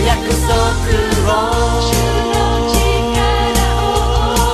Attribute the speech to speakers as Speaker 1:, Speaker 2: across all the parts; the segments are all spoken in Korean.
Speaker 1: 約束を主の力を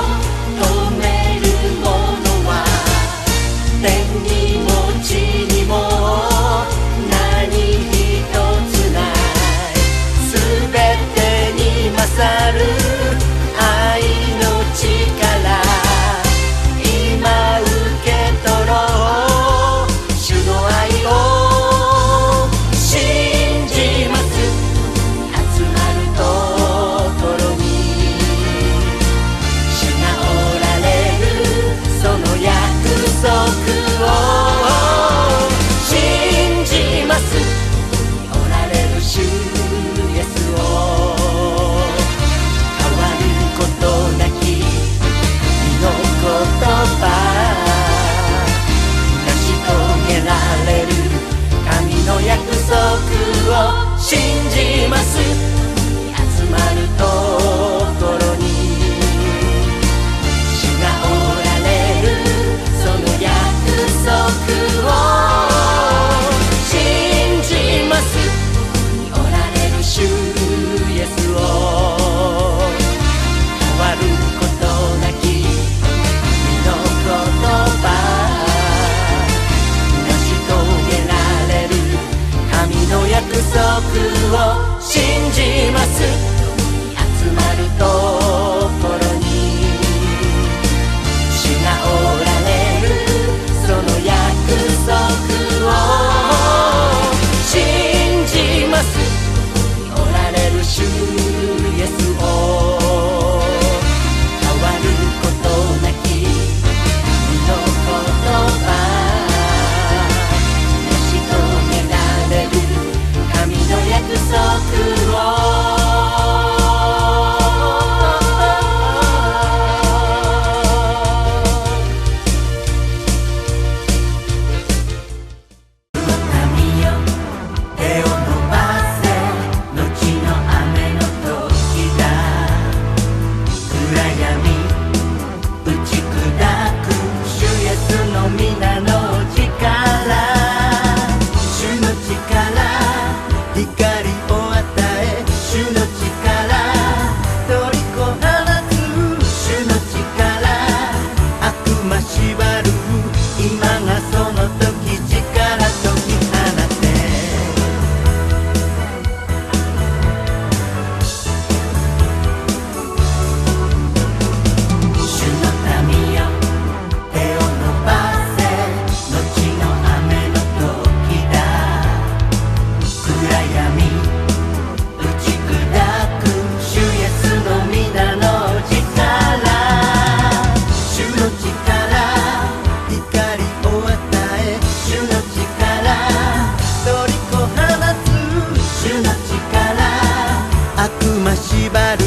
Speaker 1: 縛る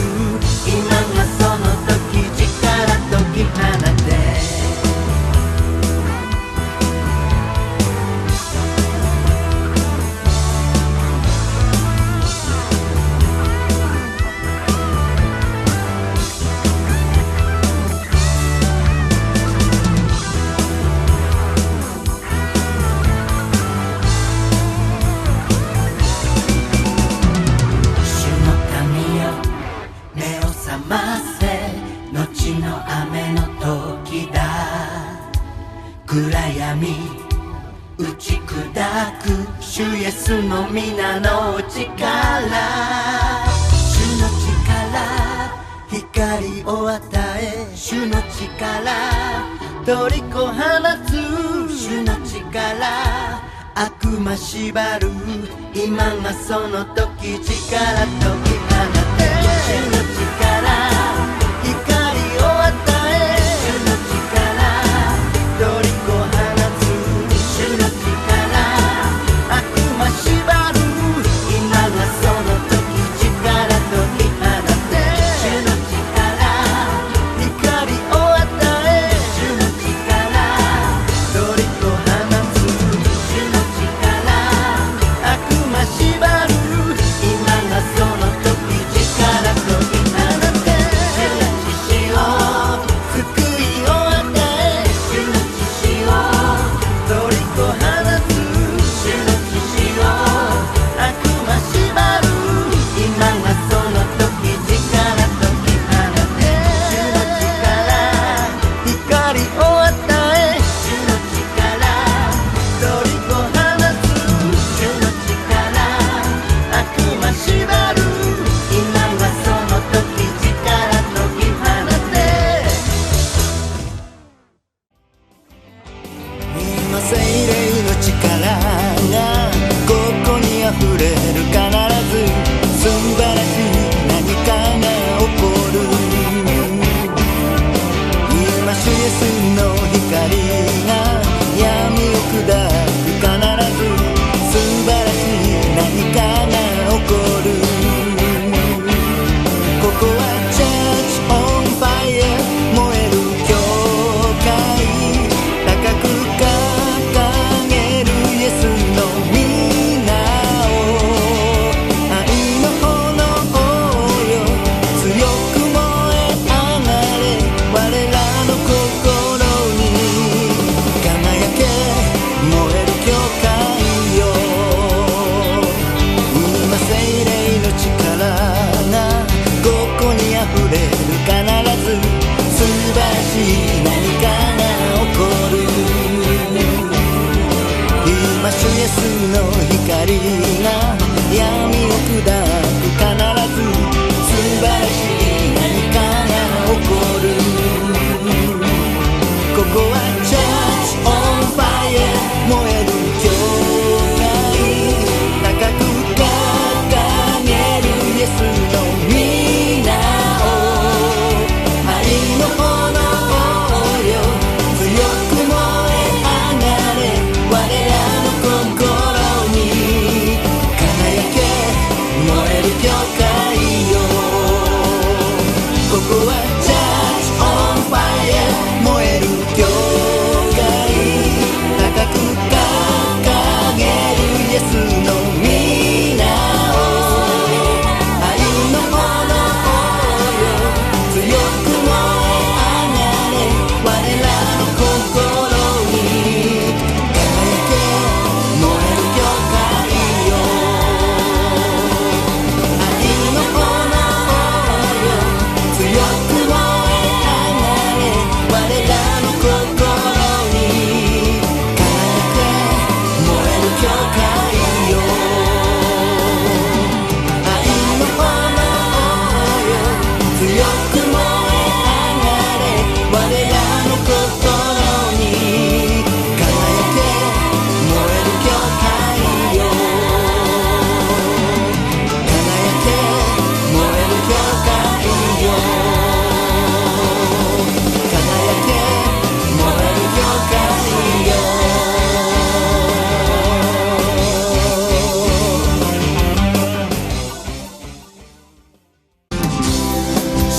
Speaker 1: 今がその時力解き放て後の雨の時だ暗闇打ち砕く主イエスの皆の力主の力光を与え主の力取りこ放つ主の力悪魔縛る今がその時力解き放て主の力精霊の力がここにあふれる必ず素晴らしい何かが起こる今主イエスの光が闇を砕く必ず素晴らしい何かが起こるここはチャーチオンファイア燃える教会高く主イエスの光が闇を砕く必ず素晴らしい何かが起こるここはチャーチオンファイア燃える教会高く掲げるイエスの皆を愛の炎よ強く燃え上がれ我ら教会よここはチャーチオンファイア燃える教会高く掲げるイエスの皆を愛の炎よ強く燃え上がれ我らの心に輝け燃える教会よ強く燃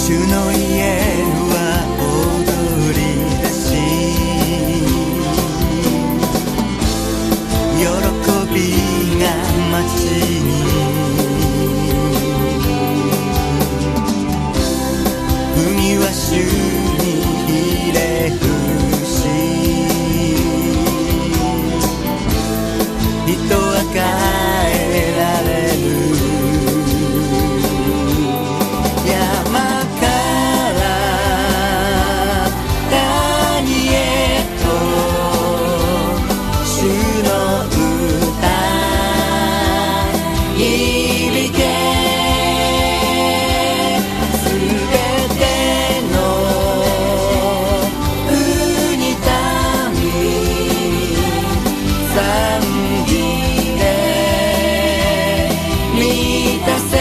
Speaker 1: 主の家は踊り出し、喜びが街に海は主にひれ伏し、人は変えられる。山から谷へと主の歌響け、すべての国民賛美で満たせ。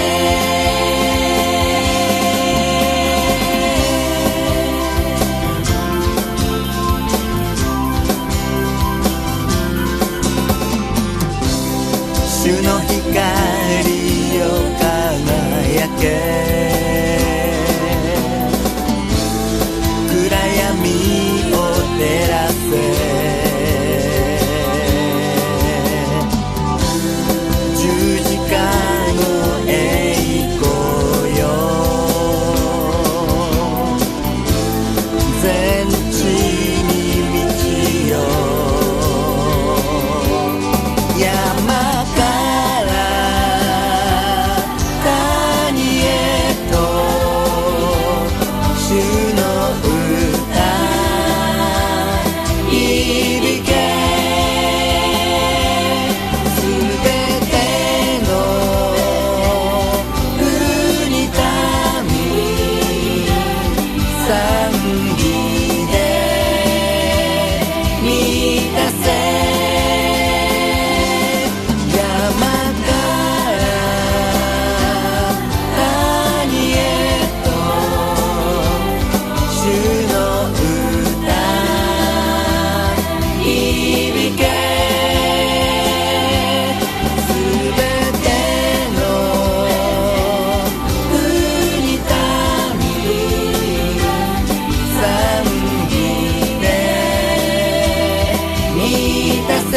Speaker 1: 主の光よ輝け、暗闇を照らせ、十字架の栄光よ、全地に道よ。山主の歌響け、すべての国民賛美で満たせ。山から谷へと主の歌響け、すべての国民賛美で満たせ。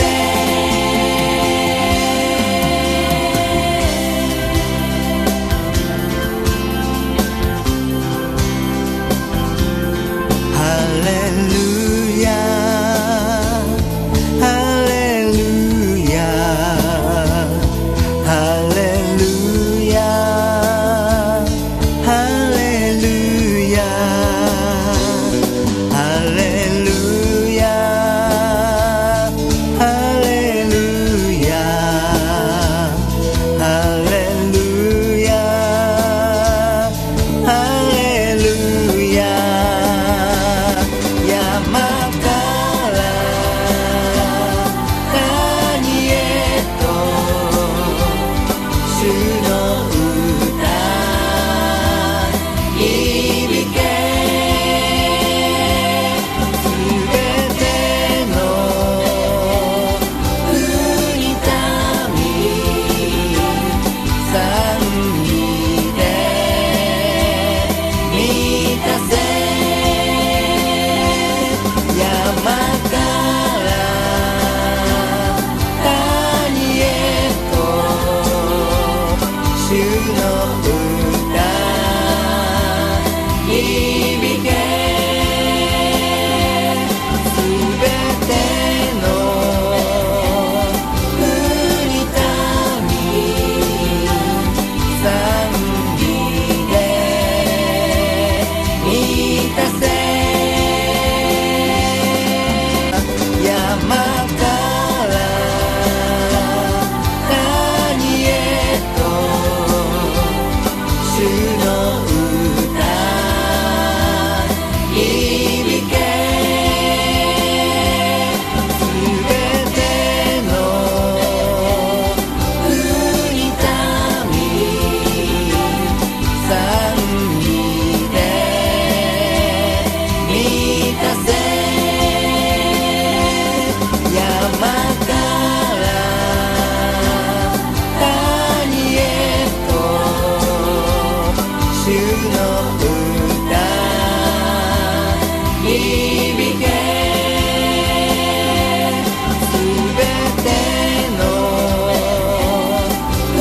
Speaker 1: 主の歌響け、すべての国民賛美で満たせ。山から谷へと主の歌響け、すべての国民賛美で満たせ。山から谷へと主の歌響け、すべての国民賛美で満たせ。山から谷へと主の歌響けすべての国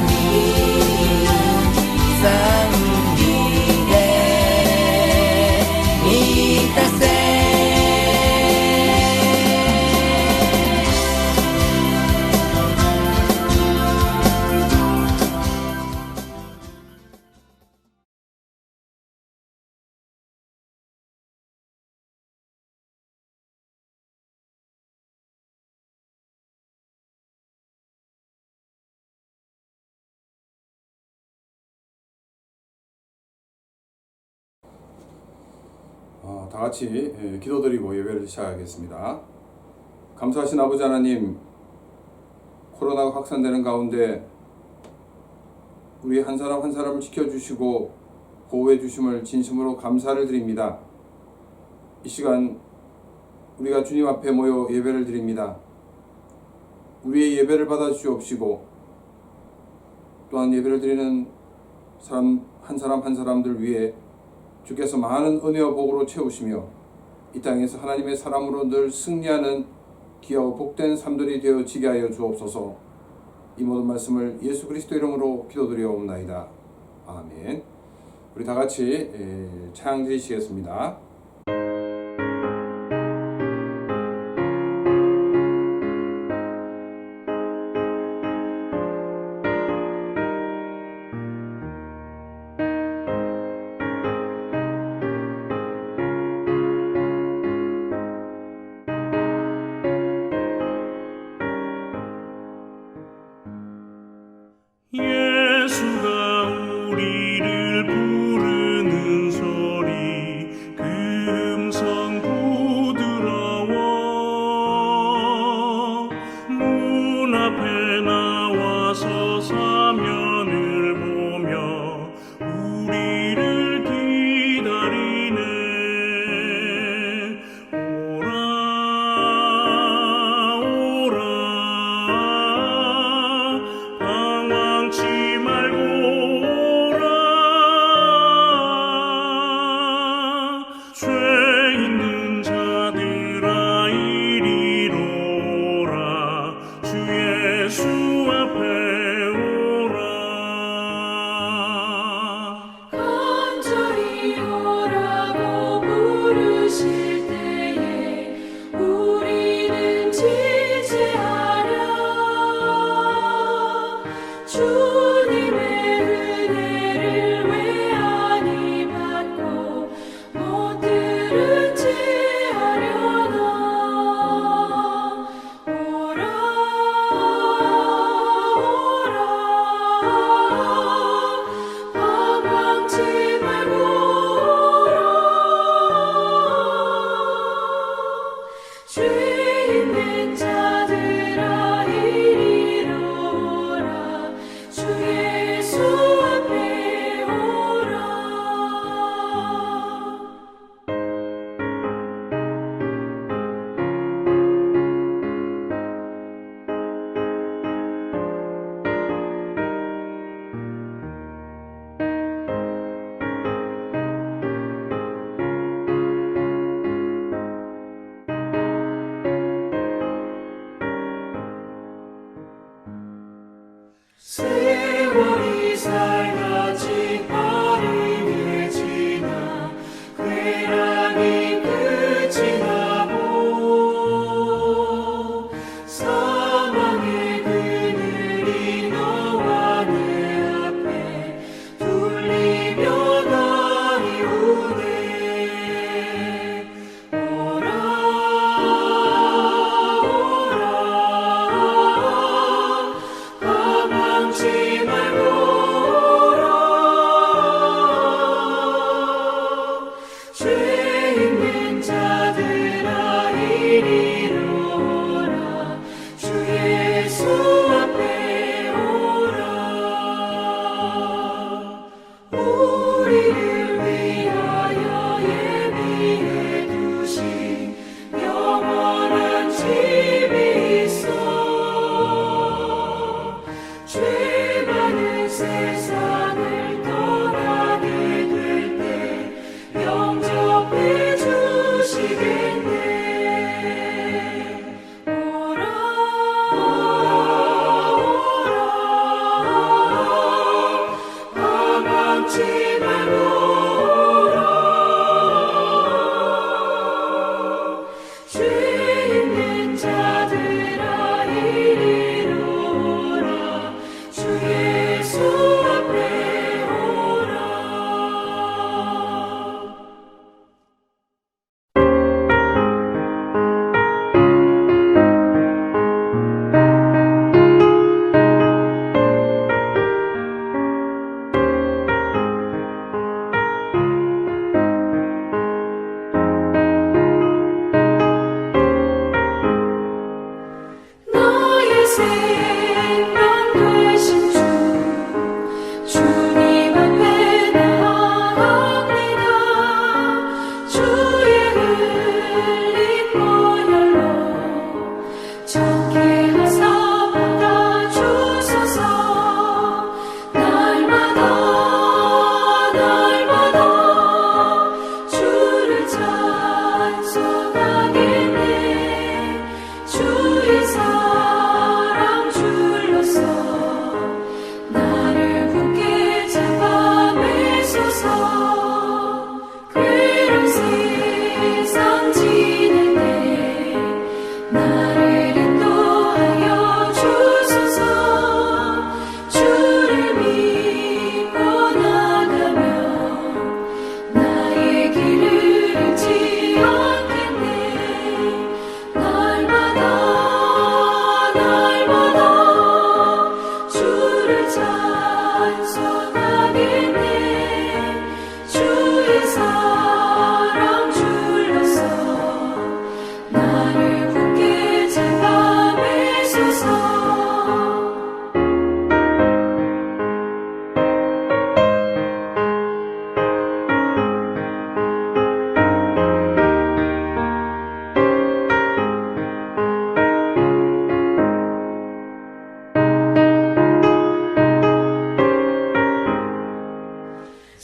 Speaker 1: 民賛美で満たせ
Speaker 2: 다 같이 기도드리고 예배를 시작하겠습니다. 감사하신 아버지 하나님, 코로나가 확산되는 가운데 우리 한 사람 한 사람을 지켜주시고 보호해 주심을 진심으로 감사를 드립니다. 이 시간 우리가 주님 앞에 모여 예배를 드립니다. 우리의 예배를 받아주시옵시고 또한 예배를 드리는 사람 한 사람들 위해 주께서 많은 은혜와 복으로 채우시며 이 땅에서 하나님의 사람으로 늘 승리하는 귀하고 복된 삶들이 되어지게 하여 주옵소서. 이 모든 말씀을 예수 그리스도 이름으로 기도드리옵나이다. 아멘. 우리 다 같이 찬양 드리시겠습니다.
Speaker 3: 예수가 우리를 부르는 소리 그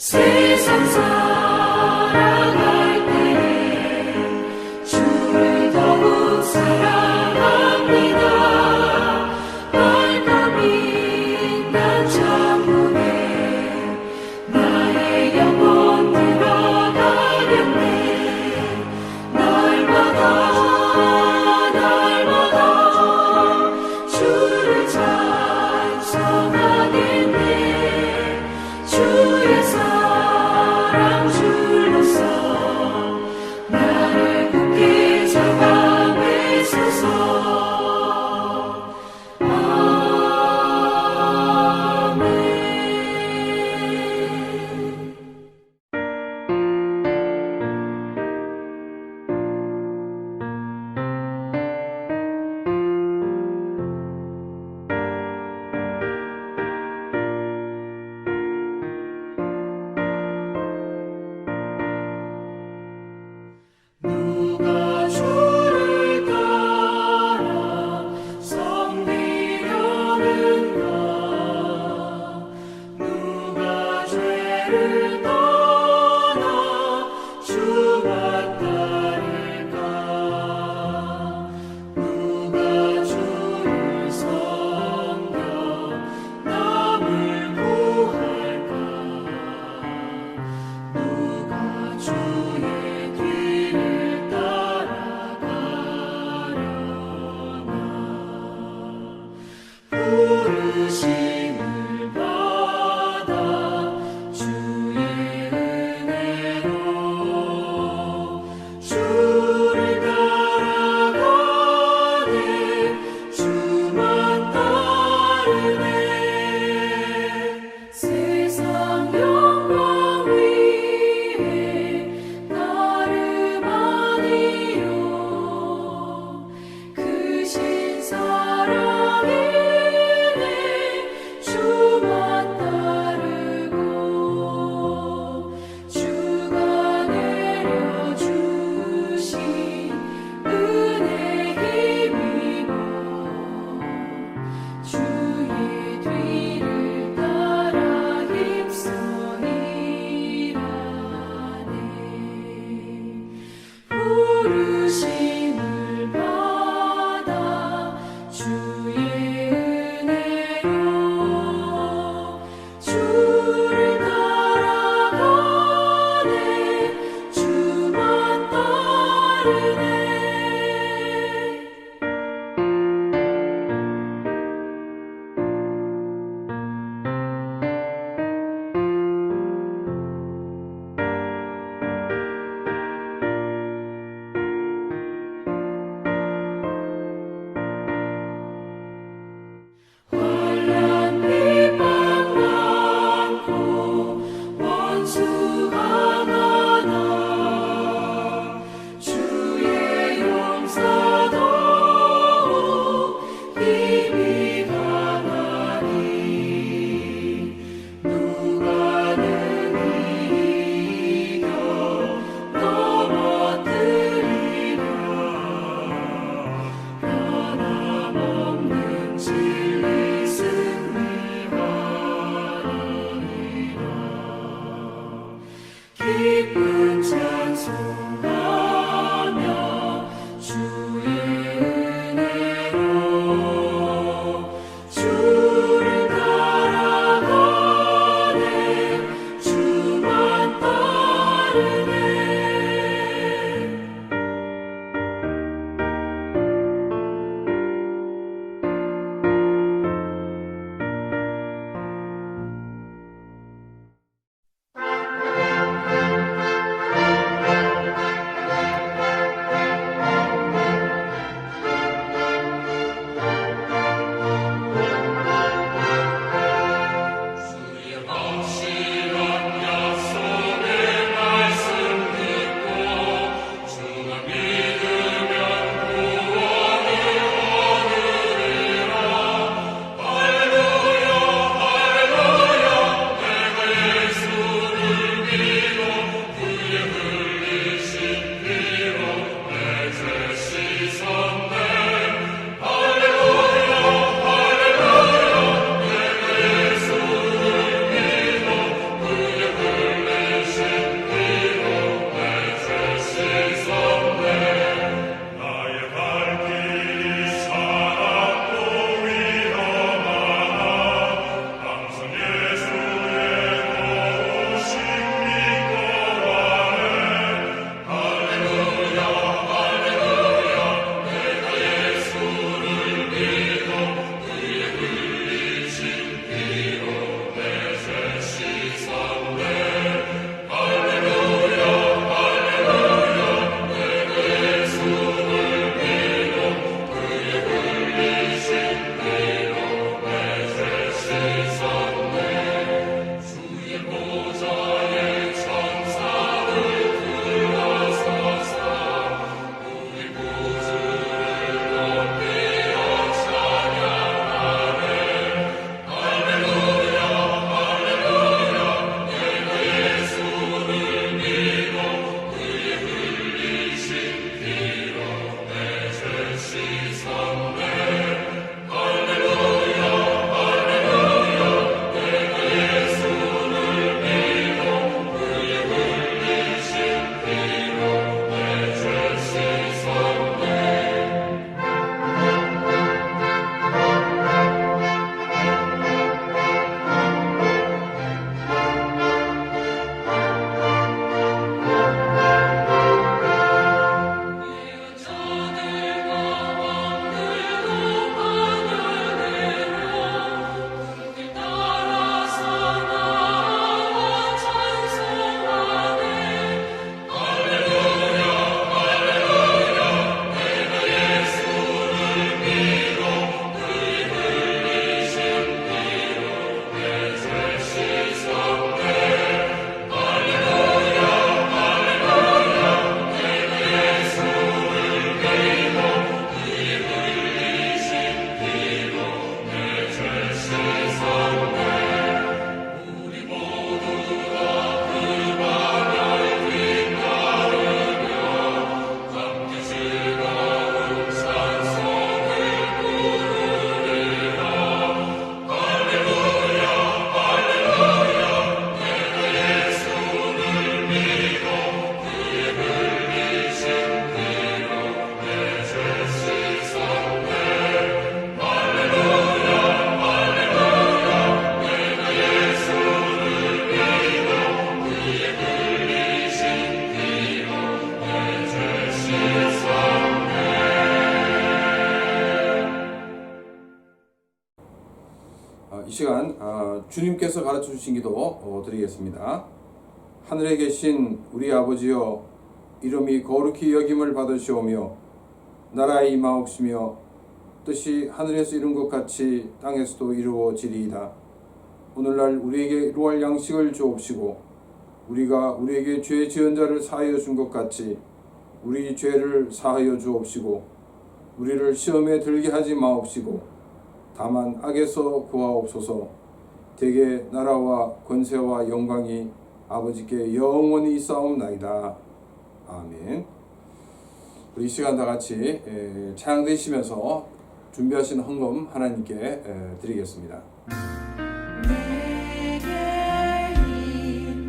Speaker 3: 세상 살아갈 때 주를 더욱 사랑합니다. 밝고 빛난 천국에 나의 영혼 들어가겠네. 날마다 주를 찬송하겠네. 주의 사랑 줄로서 기쁜 찬송하며 주의 은혜로 주를 따라가네 주만 따르네.
Speaker 2: 이 시간 주님께서 가르쳐 주신 기도 드리겠습니다. 하늘에 계신 우리 아버지여, 이름이 거룩히 여김을 받으시오며 나라의 임하옵시며 뜻이 하늘에서 이룬 것 같이 땅에서도 이루어지리이다. 오늘날 우리에게 일용할 양식을 주옵시고 우리가 우리에게 죄 지은 자를 사하여 준 것 같이 우리 죄를 사하여 주옵시고 우리를 시험에 들게 하지 마옵시고 다만 악에서 구하옵소서. 대개 나라와 권세와 영광이 아버지께 영원히 있사옵나이다. 아멘. 우리 이 시간 다 같이 찬양되시면서 준비하신 헌금 하나님께 드리겠습니다.
Speaker 3: 내게 있는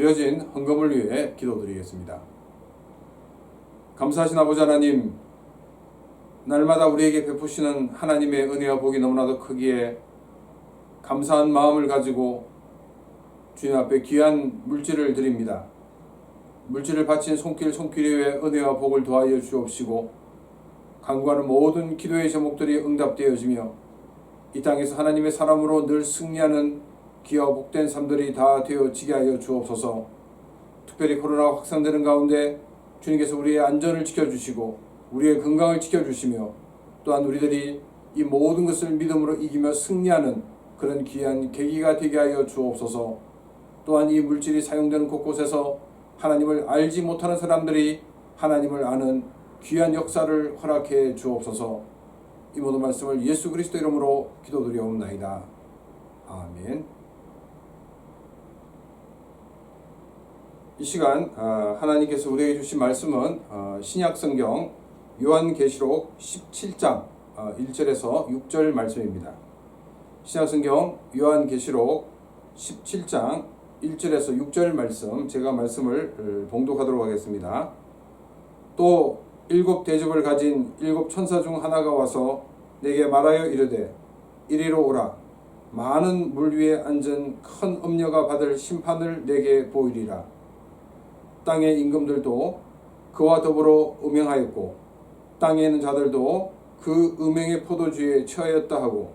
Speaker 2: 드려진 헌금을 위해 기도드리겠습니다. 감사하신 아버지 하나님, 날마다 우리에게 베푸시는 하나님의 은혜와 복이 너무나도 크기에 감사한 마음을 가지고 주님 앞에 귀한 물질을 드립니다. 물질을 바친 손길 위에 은혜와 복을 더하여 주옵시고 간구하는 모든 기도의 제목들이 응답되어지며 이 땅에서 하나님의 사람으로 늘 승리하는 귀하고 복된 삶들이 다 되어지게 하여 주옵소서. 특별히 코로나가 확산되는 가운데 주님께서 우리의 안전을 지켜주시고 우리의 건강을 지켜주시며 또한 우리들이 이 모든 것을 믿음으로 이기며 승리하는 그런 귀한 계기가 되게 하여 주옵소서. 또한 이 물질이 사용되는 곳곳에서 하나님을 알지 못하는 사람들이 하나님을 아는 귀한 역사를 허락해 주옵소서. 이 모든 말씀을 예수 그리스도 이름으로 기도드리옵나이다. 아멘. 이 시간 하나님께서 우리에게 주신 말씀은 신약성경 요한계시록 17장 1절에서 6절 말씀입니다. 신약성경 요한계시록 17장 1절에서 6절 말씀, 제가 말씀을 봉독하도록 하겠습니다. 또 일곱 대접을 가진 일곱 천사 중 하나가 와서 내게 말하여 이르되 이리로 오라. 많은 물 위에 앉은 큰 음녀가 받을 심판을 내게 보이리라. 땅의 임금들도 그와 더불어 음행하였고 땅에 있는 자들도 그 음행의 포도주에 처하였다 하고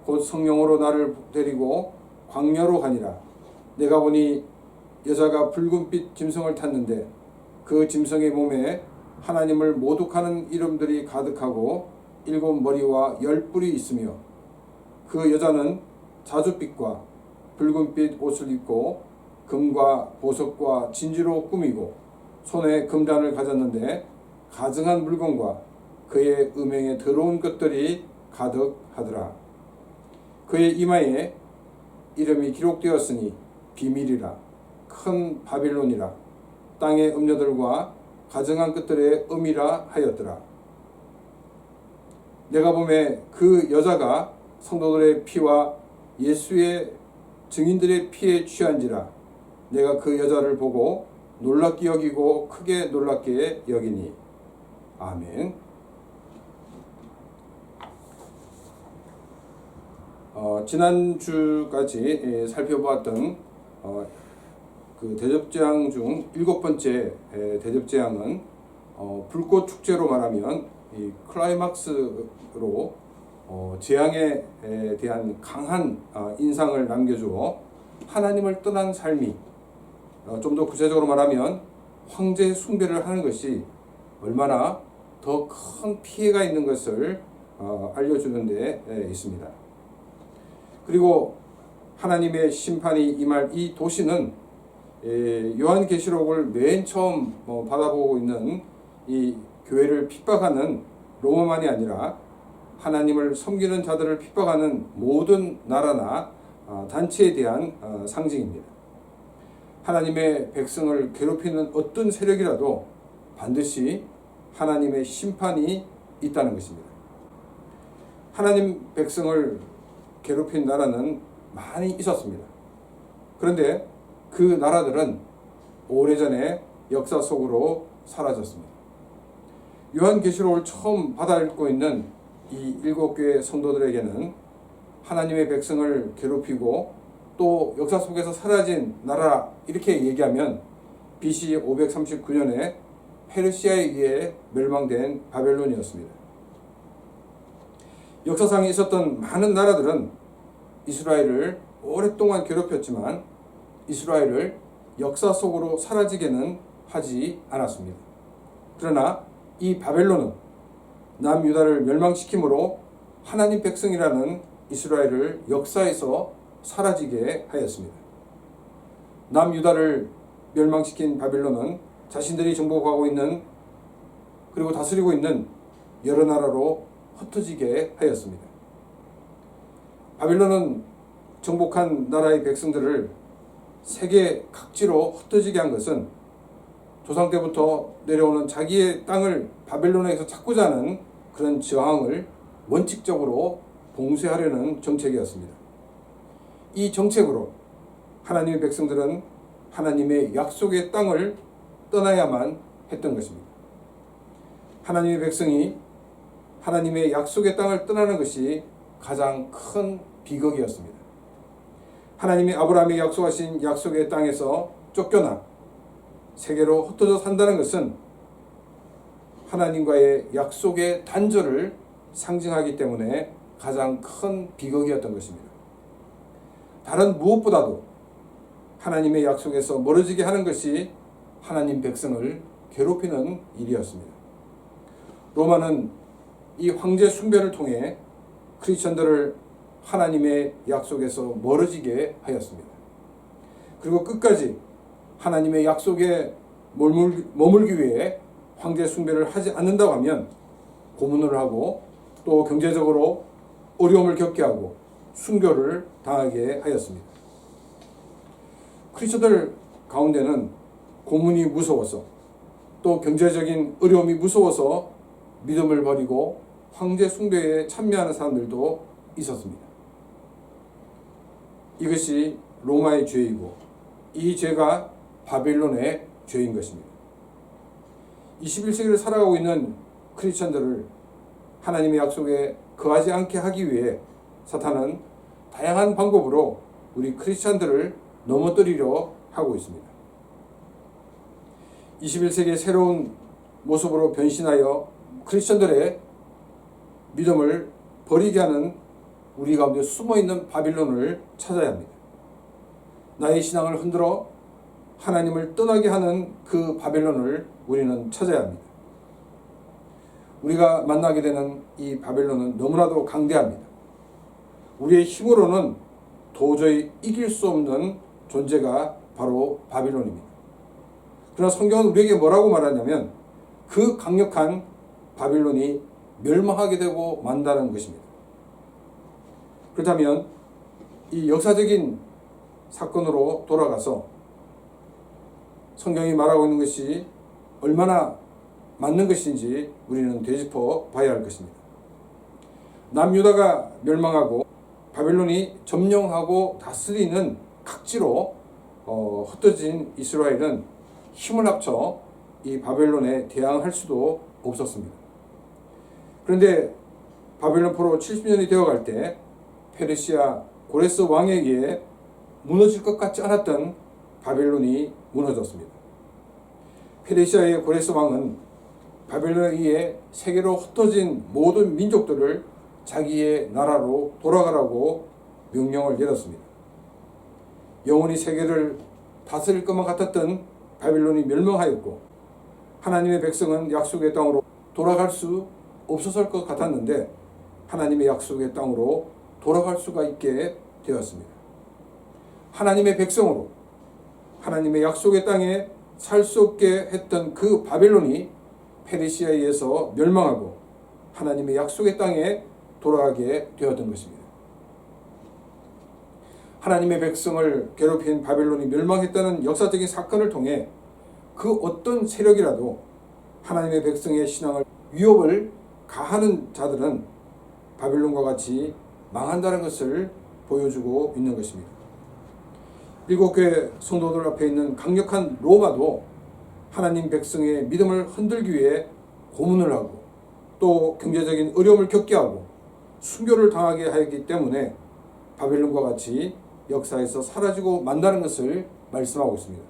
Speaker 2: 곧 성령으로 나를 데리고 광야로 가니라. 내가 보니 여자가 붉은빛 짐승을 탔는데 그 짐승의 몸에 하나님을 모독하는 이름들이 가득하고 7머리와 10뿔이 있으며 그 여자는 자줏빛과 붉은빛 옷을 입고 금과 보석과 진주로 꾸미고 손에 금잔을 가졌는데 가증한 물건과 그의 음행에 더러운 것들이 가득하더라. 그의 이마에 이름이 기록되었으니 비밀이라 큰 바빌론이라 땅의 음녀들과 가증한 것들의 음이라 하였더라. 내가 보매 그 여자가 성도들의 피와 예수의 증인들의 피에 취한지라 내가 그 여자를 보고 놀랍게 여기고 크게 놀랍게 여기니. 아멘. 지난주까지 살펴보았던 그 대접재앙 중 7번째 대접재앙은 불꽃 축제로 말하면 이 클라이막스로 재앙에 대한 강한 인상을 남겨주어 하나님을 떠난 삶이 좀 더 구체적으로 말하면 황제 숭배를 하는 것이 얼마나 더 큰 피해가 있는 것을 알려주는 데 있습니다. 그리고 하나님의 심판이 임할 이 도시는 요한계시록을 맨 처음 받아보고 있는 이 교회를 핍박하는 로마만이 아니라 하나님을 섬기는 자들을 핍박하는 모든 나라나 단체에 대한 상징입니다. 하나님의 백성을 괴롭히는 어떤 세력이라도 반드시 하나님의 심판이 있다는 것입니다. 하나님 백성을 괴롭힌 나라는 많이 있었습니다. 그런데 그 나라들은 오래전에 역사 속으로 사라졌습니다. 요한계시록을 처음 받아 읽고 있는 이 7교회 성도들에게는 하나님의 백성을 괴롭히고 또 역사 속에서 사라진 나라 이렇게 얘기하면 BC 539년에 페르시아에 의해 멸망된 바벨론이었습니다. 역사상에 있었던 많은 나라들은 이스라엘을 오랫동안 괴롭혔지만 이스라엘을 역사 속으로 사라지게는 하지 않았습니다. 그러나 이 바벨론은 남유다를 멸망시킴으로 하나님 백성이라는 이스라엘을 역사에서 사라지게 하였습니다. 남유다를 멸망시킨 바벨론은 자신들이 정복하고 있는 그리고 다스리고 있는 여러 나라로 흩어지게 하였습니다. 바벨론은 정복한 나라의 백성들을 세계 각지로 흩어지게 한 것은 조상 때부터 내려오는 자기의 땅을 바벨론에서 찾고자 하는 그런 저항을 원칙적으로 봉쇄하려는 정책이었습니다. 이 정책으로 하나님의 백성들은 하나님의 약속의 땅을 떠나야만 했던 것입니다. 하나님의 백성이 하나님의 약속의 땅을 떠나는 것이 가장 큰 비극이었습니다. 하나님이 아브라함에게 약속하신 약속의 땅에서 쫓겨나 세계로 흩어져 산다는 것은 하나님과의 약속의 단절을 상징하기 때문에 가장 큰 비극이었던 것입니다. 다른 무엇보다도 하나님의 약속에서 멀어지게 하는 것이 하나님 백성을 괴롭히는 일이었습니다. 로마는 이 황제 숭배를 통해 크리스천들을 하나님의 약속에서 멀어지게 하였습니다. 그리고 끝까지 하나님의 약속에 머물기 위해 황제 숭배를 하지 않는다고 하면 고문을 하고 또 경제적으로 어려움을 겪게 하고 순교를 당하게 하였습니다. 크리스천들 가운데는 고문이 무서워서 또 경제적인 어려움이 무서워서 믿음을 버리고 황제 숭배에 참여하는 사람들도 있었습니다. 이것이 로마의 죄이고 이 죄가 바벨론의 죄인 것입니다. 21세기를 살아가고 있는 크리스천들을 하나님의 약속에 거하지 않게 하기 위해 사탄은 다양한 방법으로 우리 크리스천들을 넘어뜨리려 하고 있습니다. 21세기의 새로운 모습으로 변신하여 크리스천들의 믿음을 버리게 하는 우리 가운데 숨어있는 바빌론을 찾아야 합니다. 나의 신앙을 흔들어 하나님을 떠나게 하는 그 바벨론을 우리는 찾아야 합니다. 우리가 만나게 되는 이 바벨론은 너무나도 강대합니다. 우리의 힘으로는 도저히 이길 수 없는 존재가 바로 바빌론입니다. 그러나 성경은 우리에게 뭐라고 말하냐면 그 강력한 바빌론이 멸망하게 되고 만다는 것입니다. 그렇다면 이 역사적인 사건으로 돌아가서 성경이 말하고 있는 것이 얼마나 맞는 것인지 우리는 되짚어 봐야 할 것입니다. 남유다가 멸망하고 바벨론이 점령하고 다스리는 각지로 흩어진 이스라엘은 힘을 합쳐 이 바벨론에 대항할 수도 없었습니다. 그런데 바벨론 포로 70년이 되어갈 때 페르시아 고레스 왕에 의해 무너질 것 같지 않았던 바벨론이 무너졌습니다. 페르시아의 고레스 왕은 바벨론에 의해 세계로 흩어진 모든 민족들을 자기의 나라로 돌아가라고 명령을 내렸습니다. 영원히 세계를 다스릴 것만 같았던 바벨론이 멸망하였고 하나님의 백성은 약속의 땅으로 돌아갈 수 없었을 것 같았는데 하나님의 약속의 땅으로 돌아갈 수가 있게 되었습니다. 하나님의 백성으로 하나님의 약속의 땅에 살 수 없게 했던 그 바벨론이 페르시아에 의해서 멸망하고 하나님의 약속의 땅에 돌아가게 되었던 것입니다. 하나님의 백성을 괴롭힌 바벨론이 멸망했다는 역사적인 사건을 통해 그 어떤 세력이라도 하나님의 백성의 신앙을 위협을 가하는 자들은 바벨론과 같이 망한다는 것을 보여주고 있는 것입니다. 일곱 교회 성도들 앞에 있는 강력한 로마도 하나님 백성의 믿음을 흔들기 위해 고문을 하고 또 경제적인 어려움을 겪게 하고 순교를 당하게 하기 때문에 바벨론과 같이 역사에서 사라지고 만다는 것을 말씀하고 있습니다.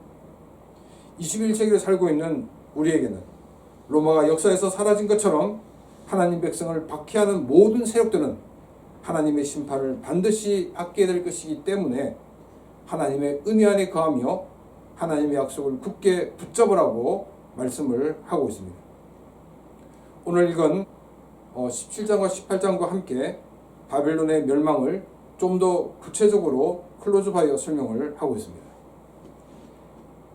Speaker 2: 21세기를 살고 있는 우리에게는 로마가 역사에서 사라진 것처럼 하나님 백성을 박해하는 모든 세력들은 하나님의 심판을 반드시 받게 될 것이기 때문에 하나님의 은혜 안에 거하며 하나님의 약속을 굳게 붙잡으라고 말씀을 하고 있습니다. 오늘 읽은 17장과 18장과 함께 바벨론의 멸망을 좀 더 구체적으로 클로즈하여 설명을 하고 있습니다.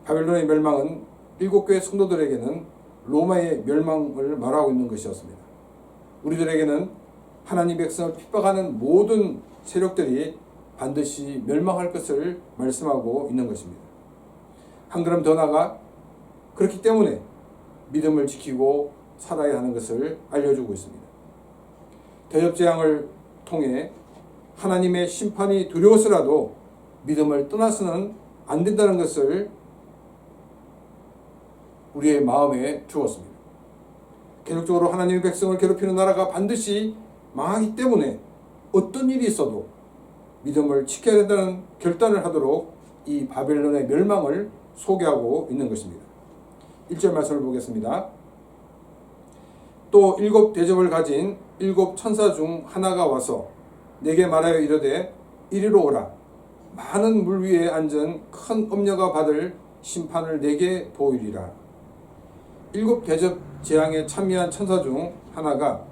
Speaker 2: 바벨론의 멸망은 일곱 교회 성도들에게는 로마의 멸망을 말하고 있는 것이었습니다. 우리들에게는 하나님 백성을 핍박하는 모든 세력들이 반드시 멸망할 것을 말씀하고 있는 것입니다. 한 걸음 더 나아가 그렇기 때문에 믿음을 지키고 살아야 하는 것을 알려주고 있습니다. 대접재앙을 통해 하나님의 심판이 두려워서라도 믿음을 떠나서는 안 된다는 것을 우리의 마음에 주었습니다. 계속적으로 하나님의 백성을 괴롭히는 나라가 반드시 망하기 때문에 어떤 일이 있어도 믿음을 지켜야 된다는 결단을 하도록 이 바벨론의 멸망을 소개하고 있는 것입니다. 1절 말씀을 보겠습니다. 또 7 대접을 가진 7 천사 중 하나가 와서 내게 말하여 이르되 이리로 오라. 많은 물 위에 앉은 큰 음녀가 받을 심판을 내게 보이리라. 7 대접 재앙에 참여한 천사 중 하나가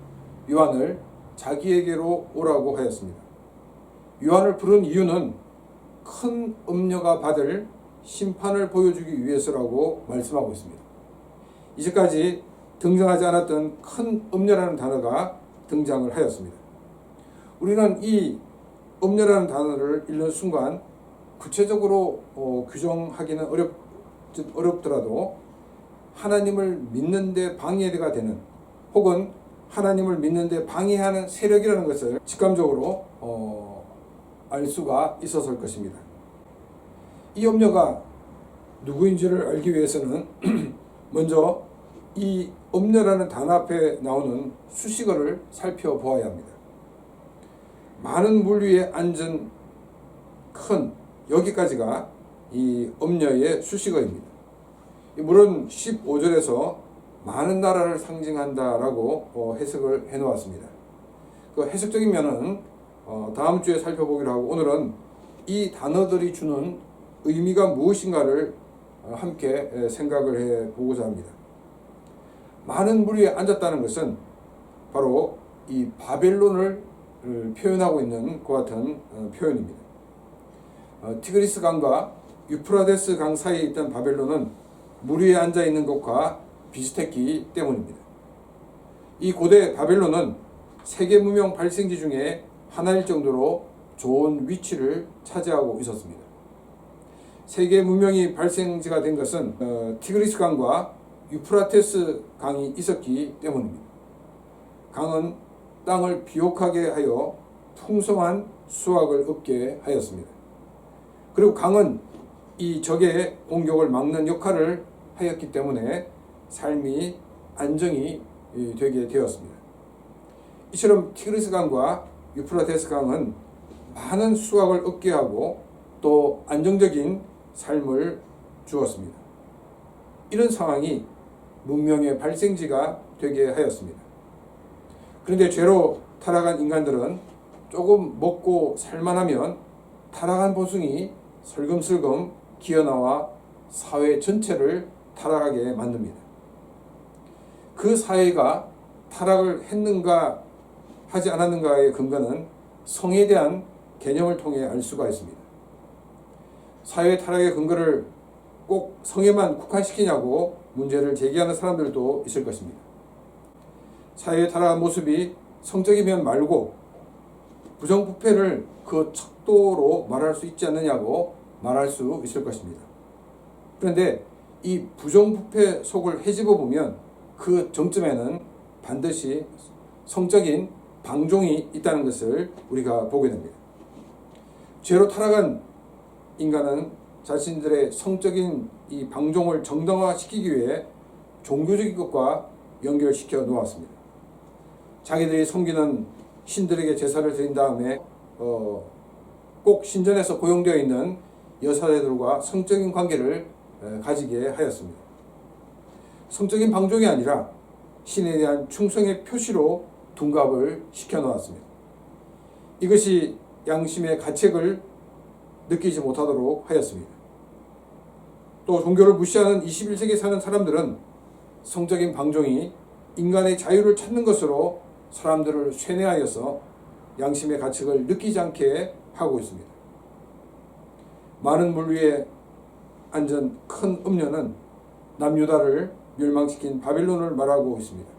Speaker 2: 요한을 자기에게로 오라고 하였습니다. 요한을 부른 이유는 큰 음녀가 받을 심판을 보여주기 위해서라고 말씀하고 있습니다. 이제까지 등장하지 않았던 큰 음녀라는 단어가 등장을 하였습니다. 우리는 이 음녀라는 단어를 읽는 순간 구체적으로 규정하기는 어렵더라도 하나님을 믿는데 방해가 되는 혹은 하나님을 믿는데 방해하는 세력이라는 것을 직감적으로 알 수가 있었을 것입니다. 이 음녀가 누구인지를 알기 위해서는 먼저 이 음녀라는 단어 앞에 나오는 수식어를 살펴보아야 합니다. 많은 물 위에 앉은 큰, 여기까지가 이 음녀의 수식어입니다. 물은 15절에서 많은 나라를 상징한다라고 해석을 해놓았습니다. 그 해석적인 면은 다음 주에 살펴보기로 하고, 오늘은 이 단어들이 주는 의미가 무엇인가를 함께 생각을 해보고자 합니다. 많은 물 위에 앉았다는 것은 바로 이 바벨론을 표현하고 있는 그 같은 표현입니다. 티그리스 강과 유프라데스 강 사이에 있던 바벨론은 물 위에 앉아 있는 것과 비슷했기 때문입니다. 이 고대 바벨론은 세계 문명 발생지 중에 하나일 정도로 좋은 위치를 차지하고 있었습니다. 세계 문명이 발생지가 된 것은 티그리스 강과 유프라테스 강이 있었기 때문입니다. 강은 땅을 비옥하게 하여 풍성한 수확을 얻게 하였습니다. 그리고 강은 이 적의 공격을 막는 역할을 하였기 때문에 삶이 안정이 되게 되었습니다. 이처럼 티그리스 강과 유프라테스 강은 많은 수확을 얻게 하고 또 안정적인 삶을 주었습니다. 이런 상황이 문명의 발생지가 되게 하였습니다. 그런데 죄로 타락한 인간들은 조금 먹고 살만하면 타락한 보숭이 슬금슬금 기어나와 사회 전체를 타락하게 만듭니다. 그 사회가 타락을 했는가 하지 않았는가의 근거는 성에 대한 개념을 통해 알 수가 있습니다. 사회 타락의 근거를 꼭 성에만 국한시키냐고 문제를 제기하는 사람들도 있을 것입니다. 사회의 타락한 모습이 성적이면 말고 부정부패를 그 척도로 말할 수 있지 않느냐고 말할 수 있을 것입니다. 그런데 이 부정부패 속을 헤집어 보면 그 정점에는 반드시 성적인 방종이 있다는 것을 우리가 보게 됩니다. 죄로 타락한 인간은 자신들의 성적인 이 방종을 정당화시키기 위해 종교적인 것과 연결시켜 놓았습니다. 자기들이 섬기는 신들에게 제사를 드린 다음에 꼭 신전에서 고용되어 있는 여사들과 성적인 관계를 가지게 하였습니다. 성적인 방종이 아니라 신에 대한 충성의 표시로 둔갑을 시켜 놓았습니다. 이것이 양심의 가책을 느끼지 못하도록 하였습니다. 또 종교를 무시하는 21세기에 사는 사람들은 성적인 방종이 인간의 자유를 찾는 것으로 사람들을 쇠뇌하여서 양심의 가책을 느끼지 않게 하고 있습니다. 많은 물 위에 앉은 큰 음녀는 남유다를 멸망시킨 바벨론을 말하고 있습니다.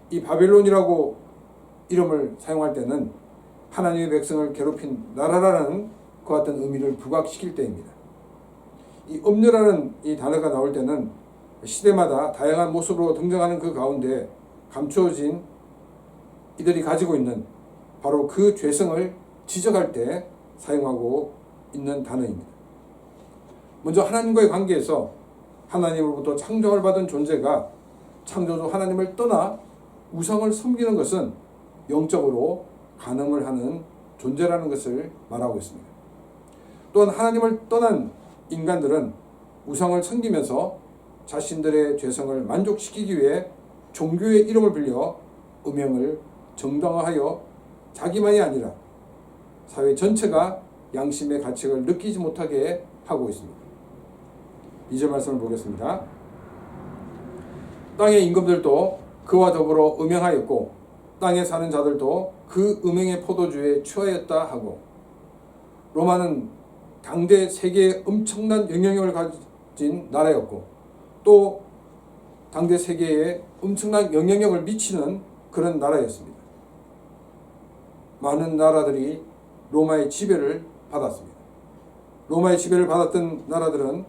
Speaker 2: 이 바벨론이라고 이름을 사용할 때는 하나님의 백성을 괴롭힌 나라라는 그 같은 의미를 부각시킬 때입니다. 이 음녀라는 이 단어가 나올 때는 시대마다 다양한 모습으로 등장하는 그 가운데 감추어진 이들이 가지고 있는 바로 그 죄성을 지적할 때 사용하고 있는 단어입니다. 먼저 하나님과의 관계에서 하나님으로부터 창조를 받은 존재가 창조주 하나님을 떠나 우상을 섬기는 것은 영적으로 간음을 하는 존재라는 것을 말하고 있습니다. 또한 하나님을 떠난 인간들은 우상을 섬기면서 자신들의 죄성을 만족시키기 위해 종교의 이름을 빌려 음행을 정당화하여 자기만이 아니라 사회 전체가 양심의 가책을 느끼지 못하게 하고 있습니다. 2절 말씀을 보겠습니다. 땅의 임금들도 그와 더불어 음행하였고 땅에 사는 자들도 그 음행의 포도주에 취하였다 하고, 로마는 당대 세계에 엄청난 영향력을 가진 나라였고 또 당대 세계에 엄청난 영향력을 미치는 그런 나라였습니다. 많은 나라들이 로마의 지배를 받았습니다. 로마의 지배를 받았던 나라들은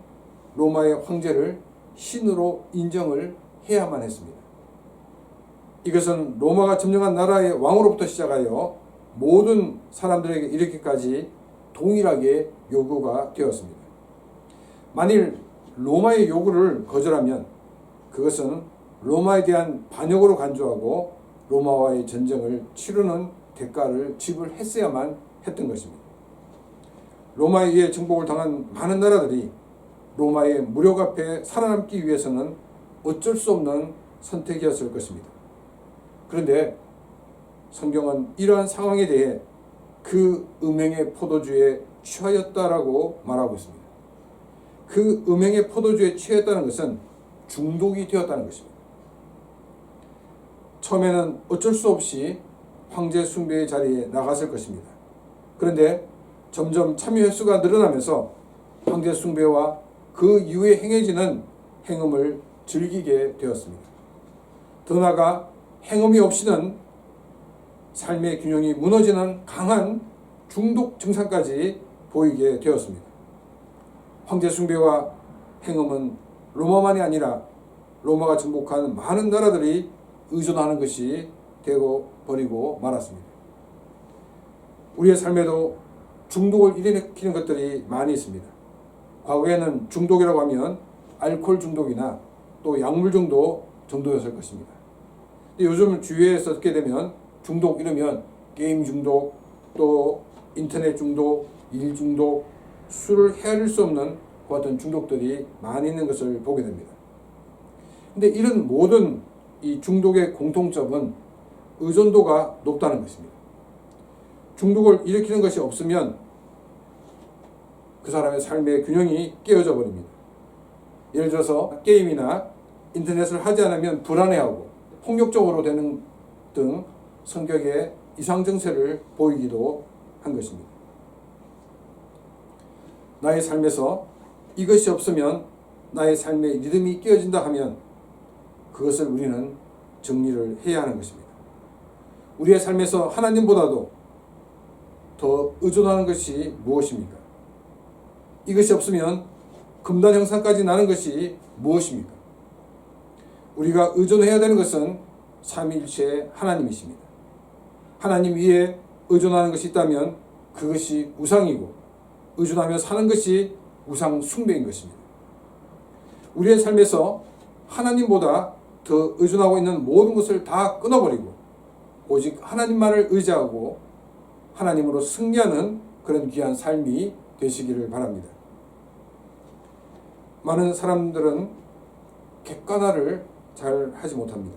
Speaker 2: 로마의 황제를 신으로 인정을 해야만 했습니다. 이것은 로마가 점령한 나라의 왕으로부터 시작하여 모든 사람들에게 이렇게까지 동일하게 요구가 되었습니다. 만일 로마의 요구를 거절하면 그것은 로마에 대한 반역으로 간주하고 로마와의 전쟁을 치르는 대가를 지불했어야만 했던 것입니다. 로마에 의해 정복을 당한 많은 나라들이 로마의 무력 앞에 살아남기 위해서는 어쩔 수 없는 선택이었을 것입니다. 그런데 성경은 이러한 상황에 대해 그 음행의 포도주에 취하였다라고 말하고 있습니다. 그 음행의 포도주에 취했다는 것은 중독이 되었다는 것입니다. 처음에는 어쩔 수 없이 황제 숭배의 자리에 나갔을 것입니다. 그런데 점점 참여 횟수가 늘어나면서 황제 숭배와 그 이후에 행해지는 행음을 즐기게 되었습니다. 더 나아가 행음이 없이는 삶의 균형이 무너지는 강한 중독 증상까지 보이게 되었습니다. 황제 숭배와 행음은 로마만이 아니라 로마가 정복한 많은 나라들이 의존하는 것이 되고 버리고 말았습니다. 우리의 삶에도 중독을 일으키는 것들이 많이 있습니다. 과거에는 중독이라고 하면 알코올 중독이나 또 약물 중독 정도였을 것입니다. 근데 요즘 주위에서 듣게 되면 중독 이러면 게임 중독, 또 인터넷 중독, 일 중독, 술을 헤아릴 수 없는 그 같은 중독들이 많이 있는 것을 보게 됩니다. 근데 이런 모든 이 중독의 공통점은 의존도가 높다는 것입니다. 중독을 일으키는 것이 없으면 그 사람의 삶의 균형이 깨어져 버립니다. 예를 들어서 게임이나 인터넷을 하지 않으면 불안해하고 폭력적으로 되는 등 성격의 이상 증세를 보이기도 한 것입니다. 나의 삶에서 이것이 없으면 나의 삶의 리듬이 깨어진다 하면 그것을 우리는 정리를 해야 하는 것입니다. 우리의 삶에서 하나님보다도 더 의존하는 것이 무엇입니까? 이것이 없으면 금단 형상까지 나는 것이 무엇입니까? 우리가 의존해야 되는 것은 삼위일체의 하나님이십니다. 하나님 위에 의존하는 것이 있다면 그것이 우상이고 의존하며 사는 것이 우상 숭배인 것입니다. 우리의 삶에서 하나님보다 더 의존하고 있는 모든 것을 다 끊어버리고 오직 하나님만을 의지하고 하나님으로 승리하는 그런 귀한 삶이 되시기를 바랍니다. 많은 사람들은 객관화를 잘 하지 못합니다.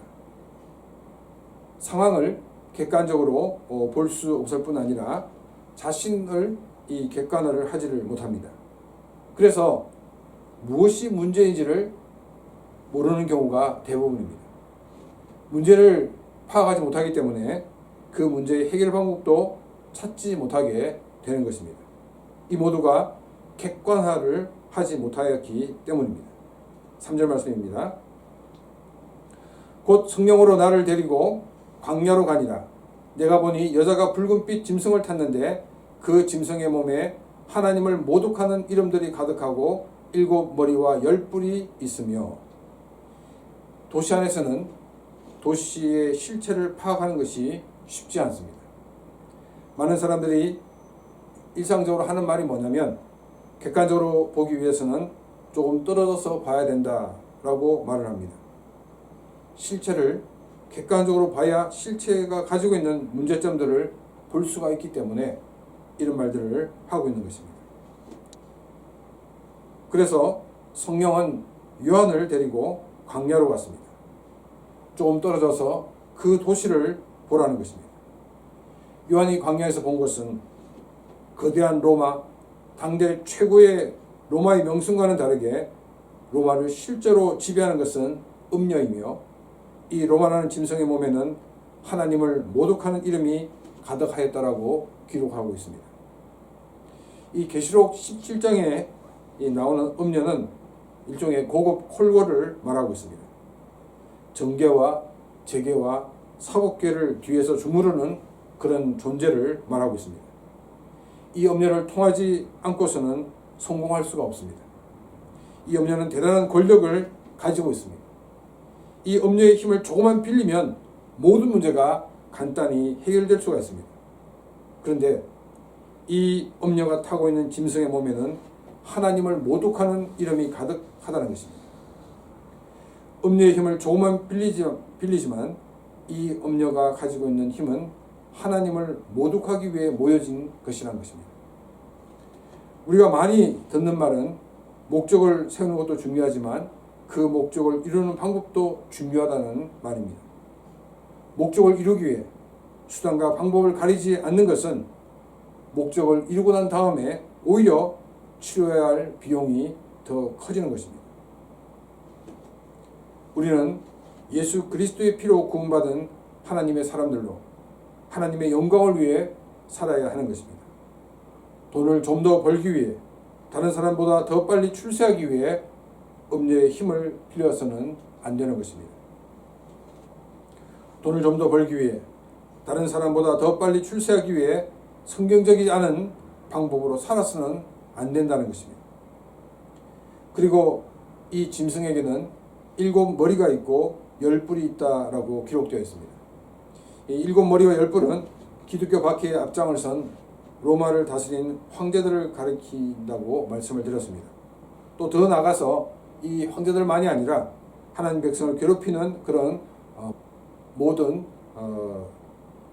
Speaker 2: 상황을 객관적으로 볼 수 없을 뿐 아니라 자신을 이 객관화를 하지를 못합니다. 그래서 무엇이 문제인지를 모르는 경우가 대부분입니다. 문제를 파악하지 못하기 때문에 그 문제의 해결 방법도 찾지 못하게 되는 것입니다. 이 모두가 객관화를 하지 못하였기 때문입니다. 3절 말씀입니다. 곧 성령으로 나를 데리고 광야로 가니라. 내가 보니 여자가 붉은빛 짐승을 탔는데 그 짐승의 몸에 하나님을 모독하는 이름들이 가득하고 7 머리와 10 뿔이 있으며. 도시 안에서는 도시의 실체를 파악하는 것이 쉽지 않습니다. 많은 사람들이 일상적으로 하는 말이 뭐냐면 객관적으로 보기 위해서는 조금 떨어져서 봐야 된다라고 말을 합니다. 실체를 객관적으로 봐야 실체가 가지고 있는 문제점들을 볼 수가 있기 때문에 이런 말들을 하고 있는 것입니다. 그래서 성령은 요한을 데리고 광야로 갔습니다. 조금 떨어져서 그 도시를 보라는 것입니다. 요한이 광야에서 본 것은 거대한 로마, 당대 최고의 로마의 명성과는 다르게 로마를 실제로 지배하는 것은 음녀이며 이 로마라는 짐승의 몸에는 하나님을 모독하는 이름이 가득하였다라고 기록하고 있습니다. 이 계시록 17장에 나오는 음녀는 일종의 고급 콜고를 말하고 있습니다. 정계와 재계와 사법계를 뒤에서 주무르는 그런 존재를 말하고 있습니다. 이 음녀를 통하지 않고서는 성공할 수가 없습니다. 이 음녀는 대단한 권력을 가지고 있습니다. 이 음녀의 힘을 조금만 빌리면 모든 문제가 간단히 해결될 수가 있습니다. 그런데 이 음녀가 타고 있는 짐승의 몸에는 하나님을 모독하는 이름이 가득하다는 것입니다. 음녀의 힘을 조금만 빌리지만 이 음녀가 가지고 있는 힘은 하나님을 모독하기 위해 모여진 것이라는 것입니다. 우리가 많이 듣는 말은 목적을 세우는 것도 중요하지만 그 목적을 이루는 방법도 중요하다는 말입니다. 목적을 이루기 위해 수단과 방법을 가리지 않는 것은 목적을 이루고 난 다음에 오히려 치료해야 할 비용이 더 커지는 것입니다. 우리는 예수 그리스도의 피로 구원받은 하나님의 사람들로 하나님의 영광을 위해 살아야 하는 것입니다. 돈을 좀 더 벌기 위해 다른 사람보다 더 빨리 출세하기 위해 음녀의 힘을 빌려서는 안 되는 것입니다. 돈을 좀 더 벌기 위해 다른 사람보다 더 빨리 출세하기 위해 성경적이지 않은 방법으로 살아서는 안 된다는 것입니다. 그리고 이 짐승에게는 7머리가 있고 10뿔이 있다라고 기록되어 있습니다. 이 7머리와 10뿔은 기독교 박해의 앞장을 선 로마를 다스린 황제들을 가리킨다고 말씀을 드렸습니다. 또 더 나아가서 이 황제들만이 아니라 하나님 백성을 괴롭히는 그런 모든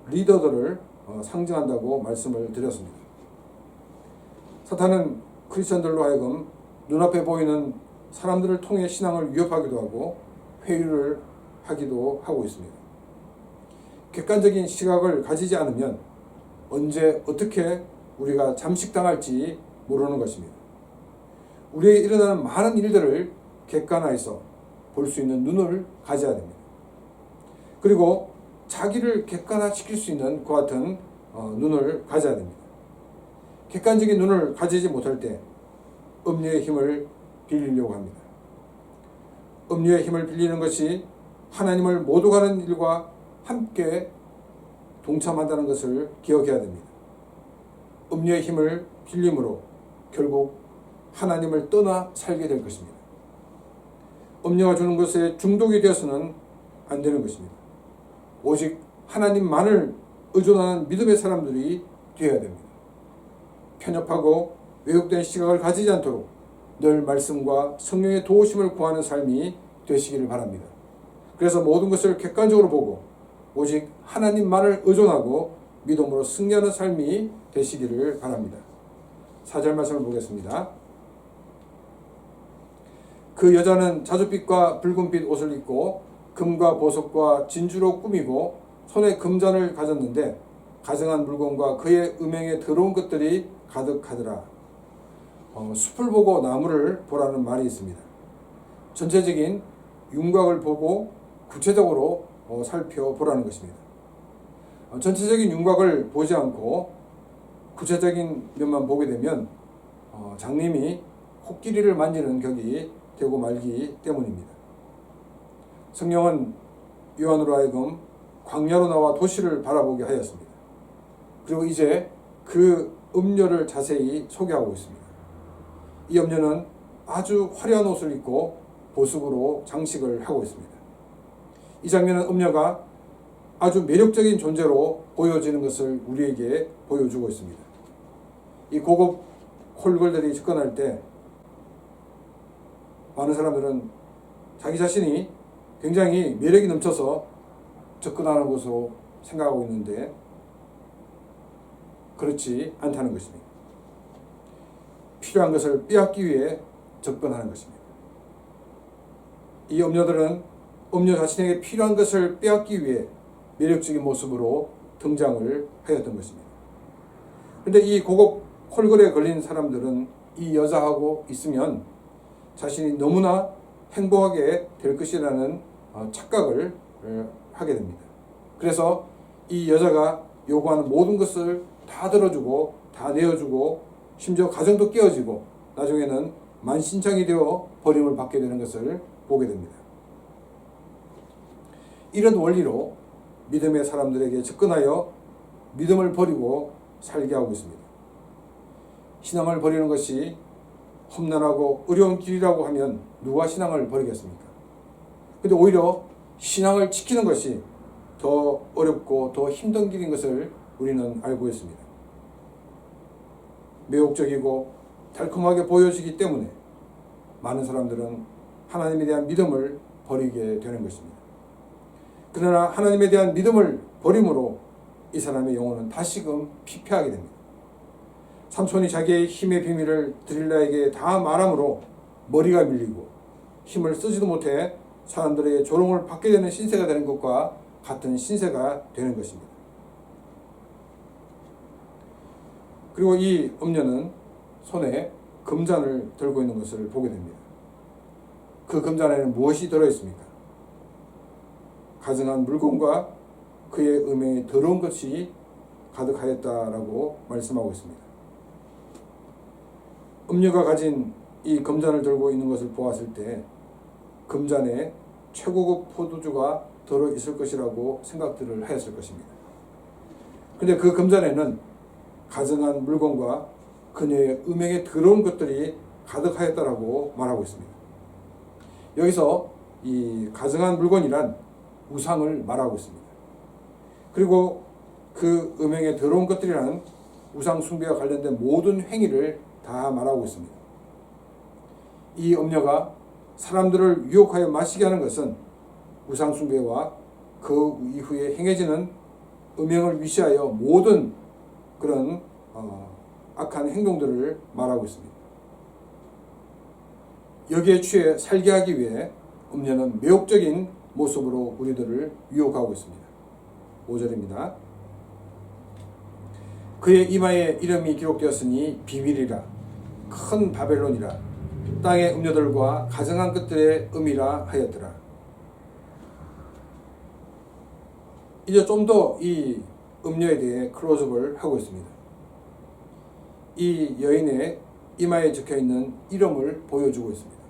Speaker 2: 리더들을 상징한다고 말씀을 드렸습니다. 사탄은 크리스천들로 하여금 눈앞에 보이는 사람들을 통해 신앙을 위협하기도 하고 회유를 하기도 하고 있습니다. 객관적인 시각을 가지지 않으면 언제 어떻게 우리가 잠식당할지 모르는 것입니다. 우리에게 일어나는 많은 일들을 객관화해서 볼 수 있는 눈을 가져야 됩니다. 그리고 자기를 객관화시킬 수 있는 그와 같은 눈을 가져야 됩니다. 객관적인 눈을 가지지 못할 때 음료의 힘을 빌리려고 합니다. 음료의 힘을 빌리는 것이 하나님을 모독하는 일과 함께 동참한다는 것을 기억해야 됩니다. 음료의 힘을 빌림으로 결국 하나님을 떠나 살게 될 것입니다. 음료가 주는 것에 중독이 되어서는 안 되는 것입니다. 오직 하나님만을 의존하는 믿음의 사람들이 되어야 됩니다. 편협하고 왜곡된 시각을 가지지 않도록 늘 말씀과 성령의 도우심을 구하는 삶이 되시기를 바랍니다. 그래서 모든 것을 객관적으로 보고 오직 하나님만을 의존하고 믿음으로 승리하는 삶이 되시기를 바랍니다. 4절 말씀을 보겠습니다. 그 여자는 자줏빛과 붉은빛 옷을 입고 금과 보석과 진주로 꾸미고 손에 금잔을 가졌는데 가증한 물건과 그의 음행에 더러운 것들이 가득하더라. 숲을 보고 나무를 보라는 말이 있습니다. 전체적인 윤곽을 보고 구체적으로 살펴보라는 것입니다. 전체적인 윤곽을 보지 않고 구체적인 면만 보게 되면 장님이 코끼리를 만지는 격이 되고 말기 때문입니다. 성령은 요한으로 하여금 광야로 나와 도시를 바라보게 하였습니다. 그리고 이제 그 음녀를 자세히 소개하고 있습니다. 이 음녀는 아주 화려한 옷을 입고 보석으로 장식을 하고 있습니다. 이 장면은 음녀가 아주 매력적인 존재로 보여지는 것을 우리에게 보여주고 있습니다. 이 고급 콜걸들이 접근할 때 많은 사람들은 자기 자신이 굉장히 매력이 넘쳐서 접근하는 것으로 생각하고 있는데 그렇지 않다는 것입니다. 필요한 것을 빼앗기 위해 접근하는 것입니다. 이 음녀들은 음녀 자신에게 필요한 것을 빼앗기 위해 매력적인 모습으로 등장을 하였던 것입니다. 그런데 이 고급 콜걸에 걸린 사람들은 이 여자하고 있으면 자신이 너무나 행복하게 될 것이라는 착각을 하게 됩니다. 그래서 이 여자가 요구하는 모든 것을 다 들어주고 다 내어주고 심지어 가정도 깨어지고 나중에는 만신창이 되어 버림을 받게 되는 것을 보게 됩니다. 이런 원리로 믿음의 사람들에게 접근하여 믿음을 버리고 살게 하고 있습니다. 신앙을 버리는 것이 험난하고 어려운 길이라고 하면 누가 신앙을 버리겠습니까? 근데 오히려 신앙을 지키는 것이 더 어렵고 더 힘든 길인 것을 우리는 알고 있습니다. 매혹적이고 달콤하게 보여지기 때문에 많은 사람들은 하나님에 대한 믿음을 버리게 되는 것입니다. 그러나 하나님에 대한 믿음을 버림으로 이 사람의 영혼은 다시금 피폐하게 됩니다. 삼손이 자기의 힘의 비밀을 드릴라에게 다 말함으로 머리가 밀리고 힘을 쓰지도 못해 사람들의 조롱을 받게 되는 신세가 되는 것과 같은 신세가 되는 것입니다. 그리고 이 음녀는 손에 금잔을 들고 있는 것을 보게 됩니다. 그 금잔에는 무엇이 들어있습니까? 가증한 물건과 그의 음행에 더러운 것이 가득하였다라고 말씀하고 있습니다. 음녀가 가진 이 금잔을 들고 있는 것을 보았을 때 금잔에 최고급 포도주가 들어있을 것이라고 생각들을 하였을 것입니다. 그런데 그 금잔에는 가증한 물건과 그녀의 음행에 더러운 것들이 가득하였다라고 말하고 있습니다. 여기서 이 가증한 물건이란 우상을 말하고 있습니다. 그리고 그 음행에 더러운 것들이란 우상 숭배와 관련된 모든 행위를 다 말하고 있습니다. 이 음녀가 사람들을 유혹하여 마시게 하는 것은 우상 숭배와 그 이후에 행해지는 음행을 위시하여 모든 그런 악한 행동들을 말하고 있습니다. 여기에 취해 살게 하기 위해 음녀는 매혹적인 모습으로 우리들을 유혹하고 있습니다. 5절입니다. 그의 이마에 이름이 기록되었으니 비밀이라 큰 바벨론이라 땅의 음녀들과 가증한 것들의 음이라 하였더라. 이제 좀 더 이 음녀에 대해 클로즈업을 하고 있습니다. 이 여인의 이마에 적혀있는 이름을 보여주고 있습니다.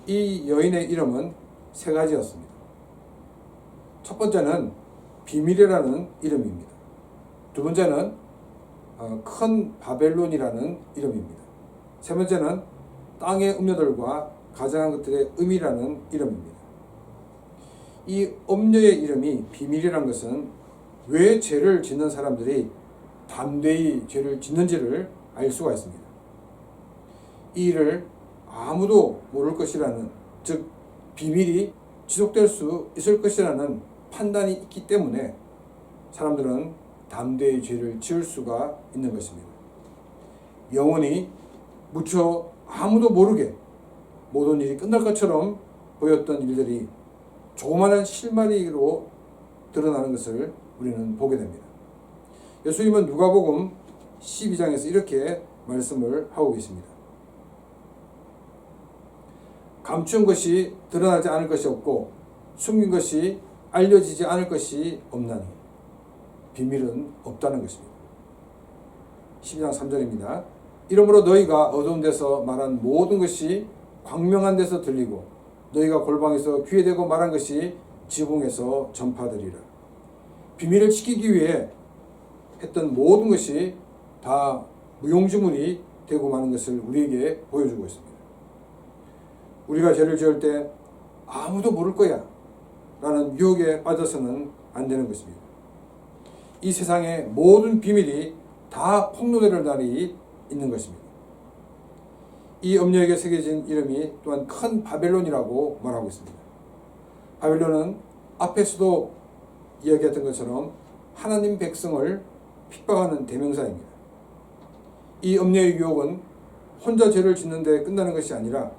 Speaker 2: 이 여인의 이름은 세 가지였습니다. 첫 번째는 비밀이라는 이름입니다. 두 번째는 큰 바벨론이라는 이름입니다. 세 번째는 땅의 음녀들과 가증한 것들의 음이라는 이름입니다. 이 음녀의 이름이 비밀이라는 것은 왜 죄를 짓는 사람들이 담대히 죄를 짓는지를 알 수가 있습니다. 이 일을 아무도 모를 것이라는, 즉 비밀이 지속될 수 있을 것이라는 판단이 있기 때문에 사람들은 담대히 죄를 지을 수가 있는 것입니다. 영원히 무척 아무도 모르게 모든 일이 끝날 것처럼 보였던 일들이 조그마한 실마리로 드러나는 것을 우리는 보게 됩니다. 예수님은 누가복음 12장에서 이렇게 말씀을 하고 계십니다. 감춘 것이 드러나지 않을 것이 없고 숨긴 것이 알려지지 않을 것이 없나니 비밀은 없다는 것입니다. 12장 3절입니다. 이러므로 너희가 어두운 데서 말한 모든 것이 광명한 데서 들리고 너희가 골방에서 귀에 대고 말한 것이 지붕에서 전파되리라. 비밀을 지키기 위해 했던 모든 것이 다 무용지물이 되고 마는 것을 우리에게 보여주고 있습니다. 우리가 죄를 지을 때 아무도 모를 거야 라는 유혹에 빠져서는 안 되는 것입니다. 이 세상의 모든 비밀이 다 폭로될 날이 있는 것입니다. 이 음녀에게 새겨진 이름이 또한 큰 바벨론이라고 말하고 있습니다. 바벨론은 앞에서도 이야기했던 것처럼 하나님 백성을 핍박하는 대명사입니다. 이 음녀의 유혹은 혼자 죄를 짓는 데 끝나는 것이 아니라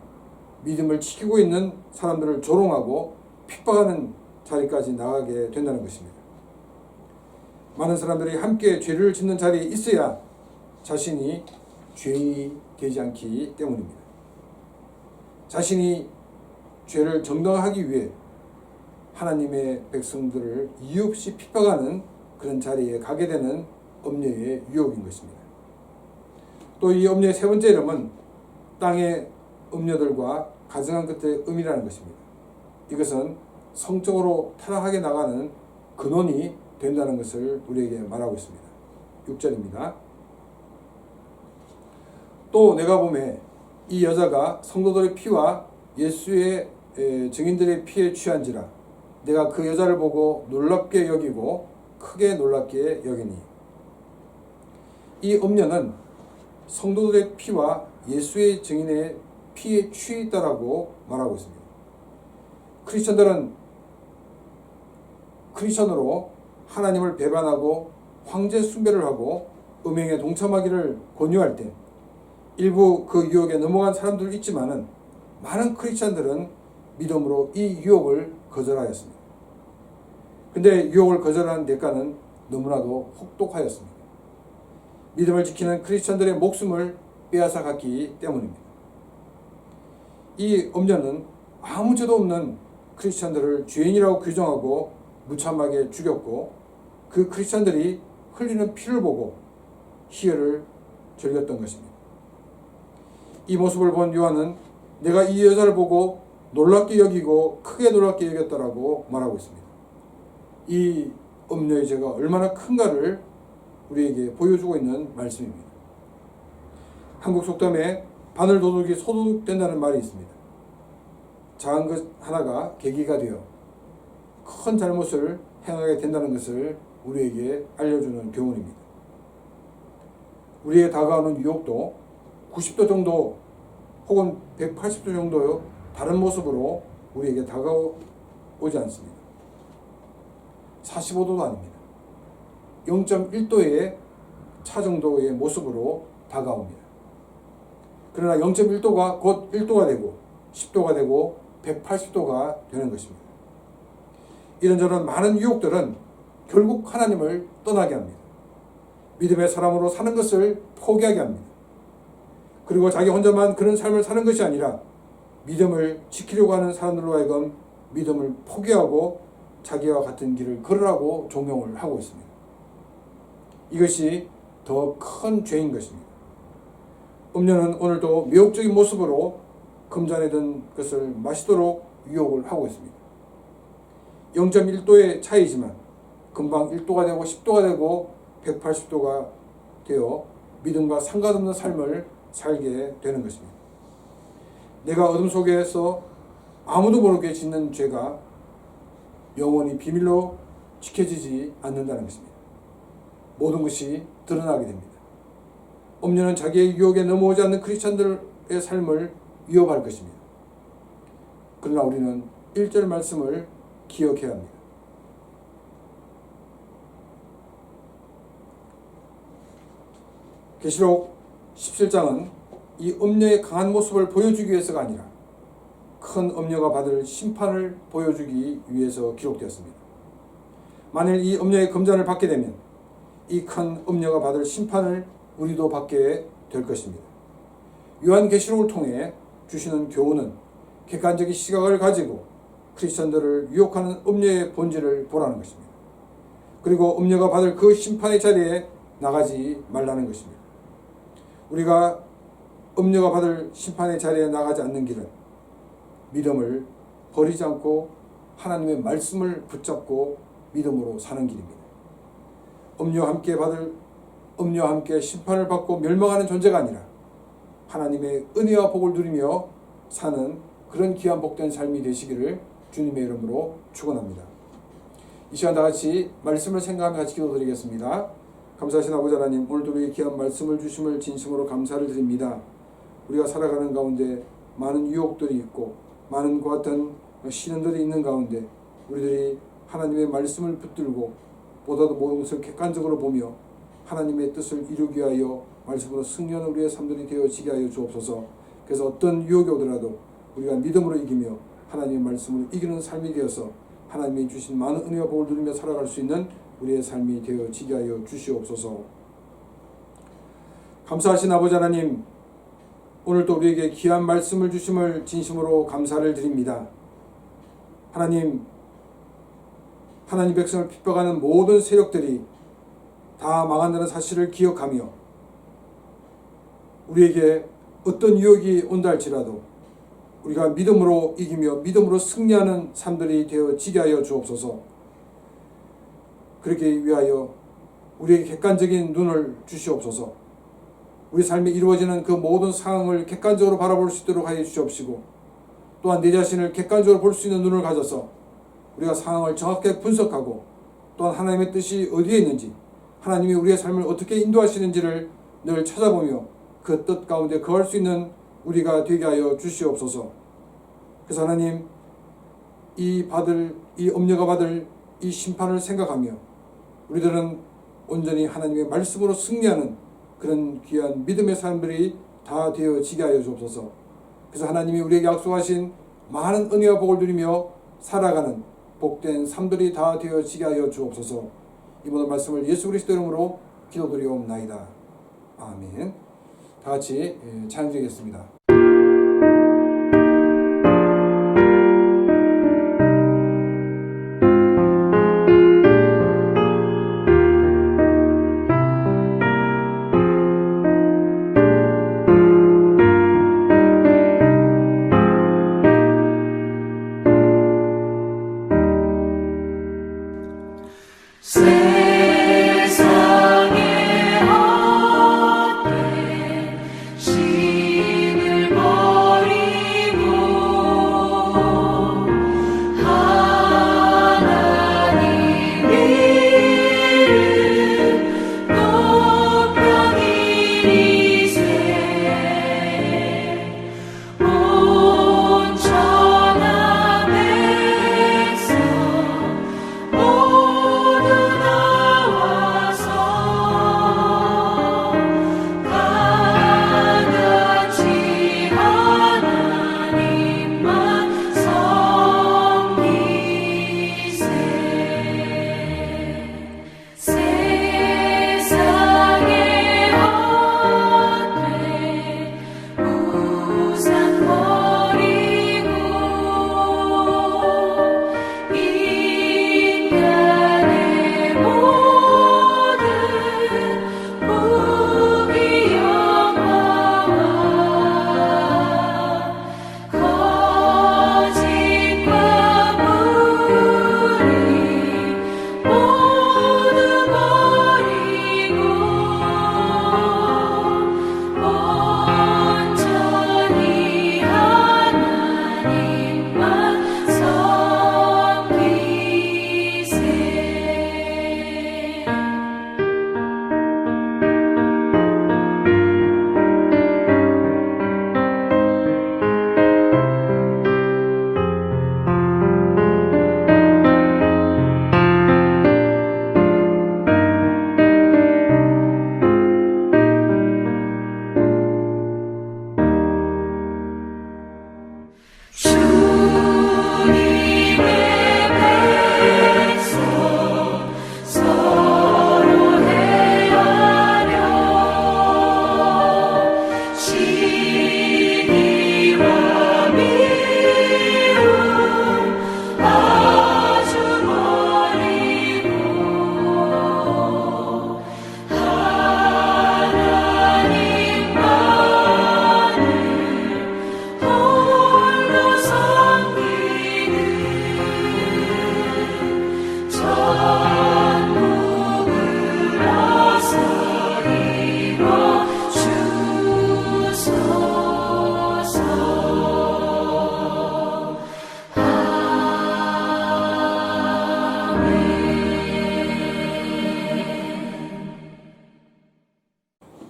Speaker 2: 믿음을 지키고 있는 사람들을 조롱하고 핍박하는 자리까지 나가게 된다는 것입니다. 많은 사람들이 함께 죄를 짓는 자리에 있어야 자신이 죄인이 되지 않기 때문입니다. 자신이 죄를 정당화하기 위해 하나님의 백성들을 이유 없이 핍박하는 그런 자리에 가게 되는 음녀의 유혹인 것입니다. 또 이 음녀의 세 번째 이름은 땅의 음녀들과 가증한 끝의 음이라는 것입니다. 이것은 성적으로 타락하게 나가는 근원이 된다는 것을 우리에게 말하고 있습니다. 6절입니다. 또 내가 보매 이 여자가 성도들의 피와 예수의 증인들의 피에 취한지라 내가 그 여자를 보고 놀랍게 여기고 크게 놀랍게 여기니. 이 음녀는 성도들의 피와 예수의 증인의 피에 취해 있다라고 말하고 있습니다. 크리스천들은 크리스천으로 하나님을 배반하고 황제 숭배를 하고 음행에 동참하기를 권유할 때 일부 그 유혹에 넘어간 사람도 있지만은 많은 크리스천들은 믿음으로 이 유혹을 거절하였습니다. 근데 유혹을 거절하는 대가는 너무나도 혹독하였습니다. 믿음을 지키는 크리스천들의 목숨을 빼앗아 갔기 때문입니다. 이 음녀는 아무 죄도 없는 크리스천들을 죄인이라고 규정하고 무참하게 죽였고 그 크리스천들이 흘리는 피를 보고 희열을 즐겼던 것입니다. 이 모습을 본 요한은 내가 이 여자를 보고 놀랍게 여기고 크게 놀랍게 여겼다라고 말하고 있습니다. 이 음녀의 죄가 얼마나 큰가를 우리에게 보여주고 있는 말씀입니다. 한국 속담에 바늘 도둑이 소독된다는 말이 있습니다. 작은 것 하나가 계기가 되어 큰 잘못을 행하게 된다는 것을 우리에게 알려주는 교훈입니다. 우리의 다가오는 유혹도 90도 정도 혹은 180도 정도의 다른 모습으로 우리에게 다가오지 않습니다. 45도도 아닙니다. 0.1도의 차 정도의 모습으로 다가옵니다. 그러나 0.1도가 곧 1도가 되고 10도가 되고 180도가 되는 것입니다. 이런저런 많은 유혹들은 결국 하나님을 떠나게 합니다. 믿음의 사람으로 사는 것을 포기하게 합니다. 그리고 자기 혼자만 그런 삶을 사는 것이 아니라 믿음을 지키려고 하는 사람들로 하여금 믿음을 포기하고 자기와 같은 길을 걸으라고 종용을 하고 있습니다. 이것이 더 큰 죄인 것입니다. 음녀는 오늘도 매혹적인 모습으로 금잔에 든 것을 마시도록 유혹을 하고 있습니다. 0.1도의 차이지만 금방 1도가 되고 10도가 되고 180도가 되어 믿음과 상관없는 삶을 살게 되는 것입니다. 내가 어둠 속에서 아무도 모르게 짓는 죄가 영원히 비밀로 지켜지지 않는다는 것입니다. 모든 것이 드러나게 됩니다. 음녀는 자기의 유혹에 넘어오지 않는 크리스천들의 삶을 위협할 것입니다. 그러나 우리는 1절 말씀을 기억해야 합니다. 계시록 17장은 이 음녀의 강한 모습을 보여주기 위해서가 아니라 큰 음녀가 받을 심판을 보여주기 위해서 기록되었습니다. 만일 이 음녀의 금잔을 받게 되면 이 큰 음녀가 받을 심판을 우리도 받게 될 것입니다. 요한계시록을 통해 주시는 교훈은 객관적인 시각을 가지고 크리스천들을 유혹하는 음녀의 본질을 보라는 것입니다. 그리고 음녀가 받을 그 심판의 자리에 나가지 말라는 것입니다. 우리가 음녀가 받을 심판의 자리에 나가지 않는 길은 믿음을 버리지 않고 하나님의 말씀을 붙잡고 믿음으로 사는 길입니다. 음녀와 함께 심판을 받고 멸망하는 존재가 아니라 하나님의 은혜와 복을 누리며 사는 그런 귀한 복된 삶이 되시기를 주님의 이름으로 축원합니다. 이 시간 다 같이 말씀을 생각하며 같이 기도드리겠습니다. 감사하신 아버지 하나님, 오늘도 우리에게 귀한 말씀을 주심을 진심으로 감사를 드립니다. 우리가 살아가는 가운데 많은 유혹들이 있고 많은 그 같은 시련들이 있는 가운데 우리들이 하나님의 말씀을 붙들고 보다도 모든 것을 객관적으로 보며 하나님의 뜻을 이루기 위하여 말씀으로 승리하는 우리의 삶들이 되어지게 하여 주옵소서. 그래서 어떤 유혹이 오더라도 우리가 믿음으로 이기며 하나님의 말씀으로 이기는 삶이 되어서 하나님이 주신 많은 은혜와 복을 누리며 살아갈 수 있는 우리의 삶이 되어지게 하여 주시옵소서. 감사하신 아버지 하나님, 오늘도 우리에게 귀한 말씀을 주심을 진심으로 감사를 드립니다. 하나님 백성을 핍박하는 모든 세력들이 다 망한다는 사실을 기억하며 우리에게 어떤 유혹이 온다 할지라도 우리가 믿음으로 이기며 믿음으로 승리하는 삶들이 되어지게 하여 주옵소서. 그렇게 위하여 우리에게 객관적인 눈을 주시옵소서. 우리 삶에 이루어지는 그 모든 상황을 객관적으로 바라볼 수 있도록 하여 주시옵시고, 또한 내 자신을 객관적으로 볼 수 있는 눈을 가져서 우리가 상황을 정확하게 분석하고, 또한 하나님의 뜻이 어디에 있는지, 하나님이 우리의 삶을 어떻게 인도하시는지를 늘 찾아보며 그 뜻 가운데 거할 수 있는 우리가 되게 하여 주시옵소서. 그래서 하나님, 이 엄녀가 받을 이 심판을 생각하며 우리들은 온전히 하나님의 말씀으로 승리하는 그런 귀한 믿음의 사람들이 다 되어지게 하여 주옵소서. 그래서 하나님이 우리에게 약속하신 많은 은혜와 복을 누리며 살아가는 복된 삶들이 다 되어지게 하여 주옵소서. 이 모든 말씀을 예수 그리스도 이름으로 기도드리옵나이다. 아멘. 다 같이 찬양 드리겠습니다.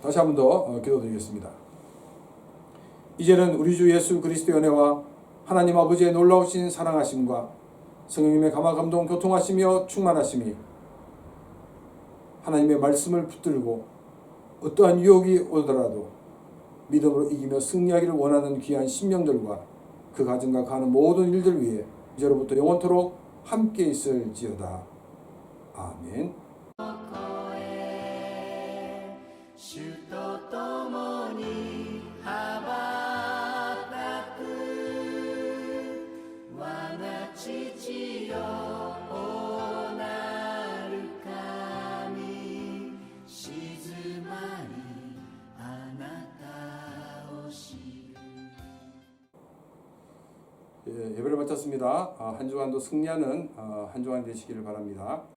Speaker 2: 다시 한 번 더 기도드리겠습니다. 이제는 우리 주 예수 그리스도의 은혜와 하나님 아버지의 놀라우신 사랑하심과 성령님의 감화 감동 교통하시며 충만하심이 하나님의 말씀을 붙들고 어떠한 유혹이 오더라도 믿음으로 이기며 승리하기를 원하는 귀한 심령들과 그 가정과 가는 모든 일들 위해 이제로부터 영원토록 함께 있을지어다. 아멘.
Speaker 1: 主と共に羽ばたく我が父よおなる神静まりあなたを知る
Speaker 2: 예배를 마쳤습니다. 한 주간도 승리하는 한 주간 되시기를 바랍니다.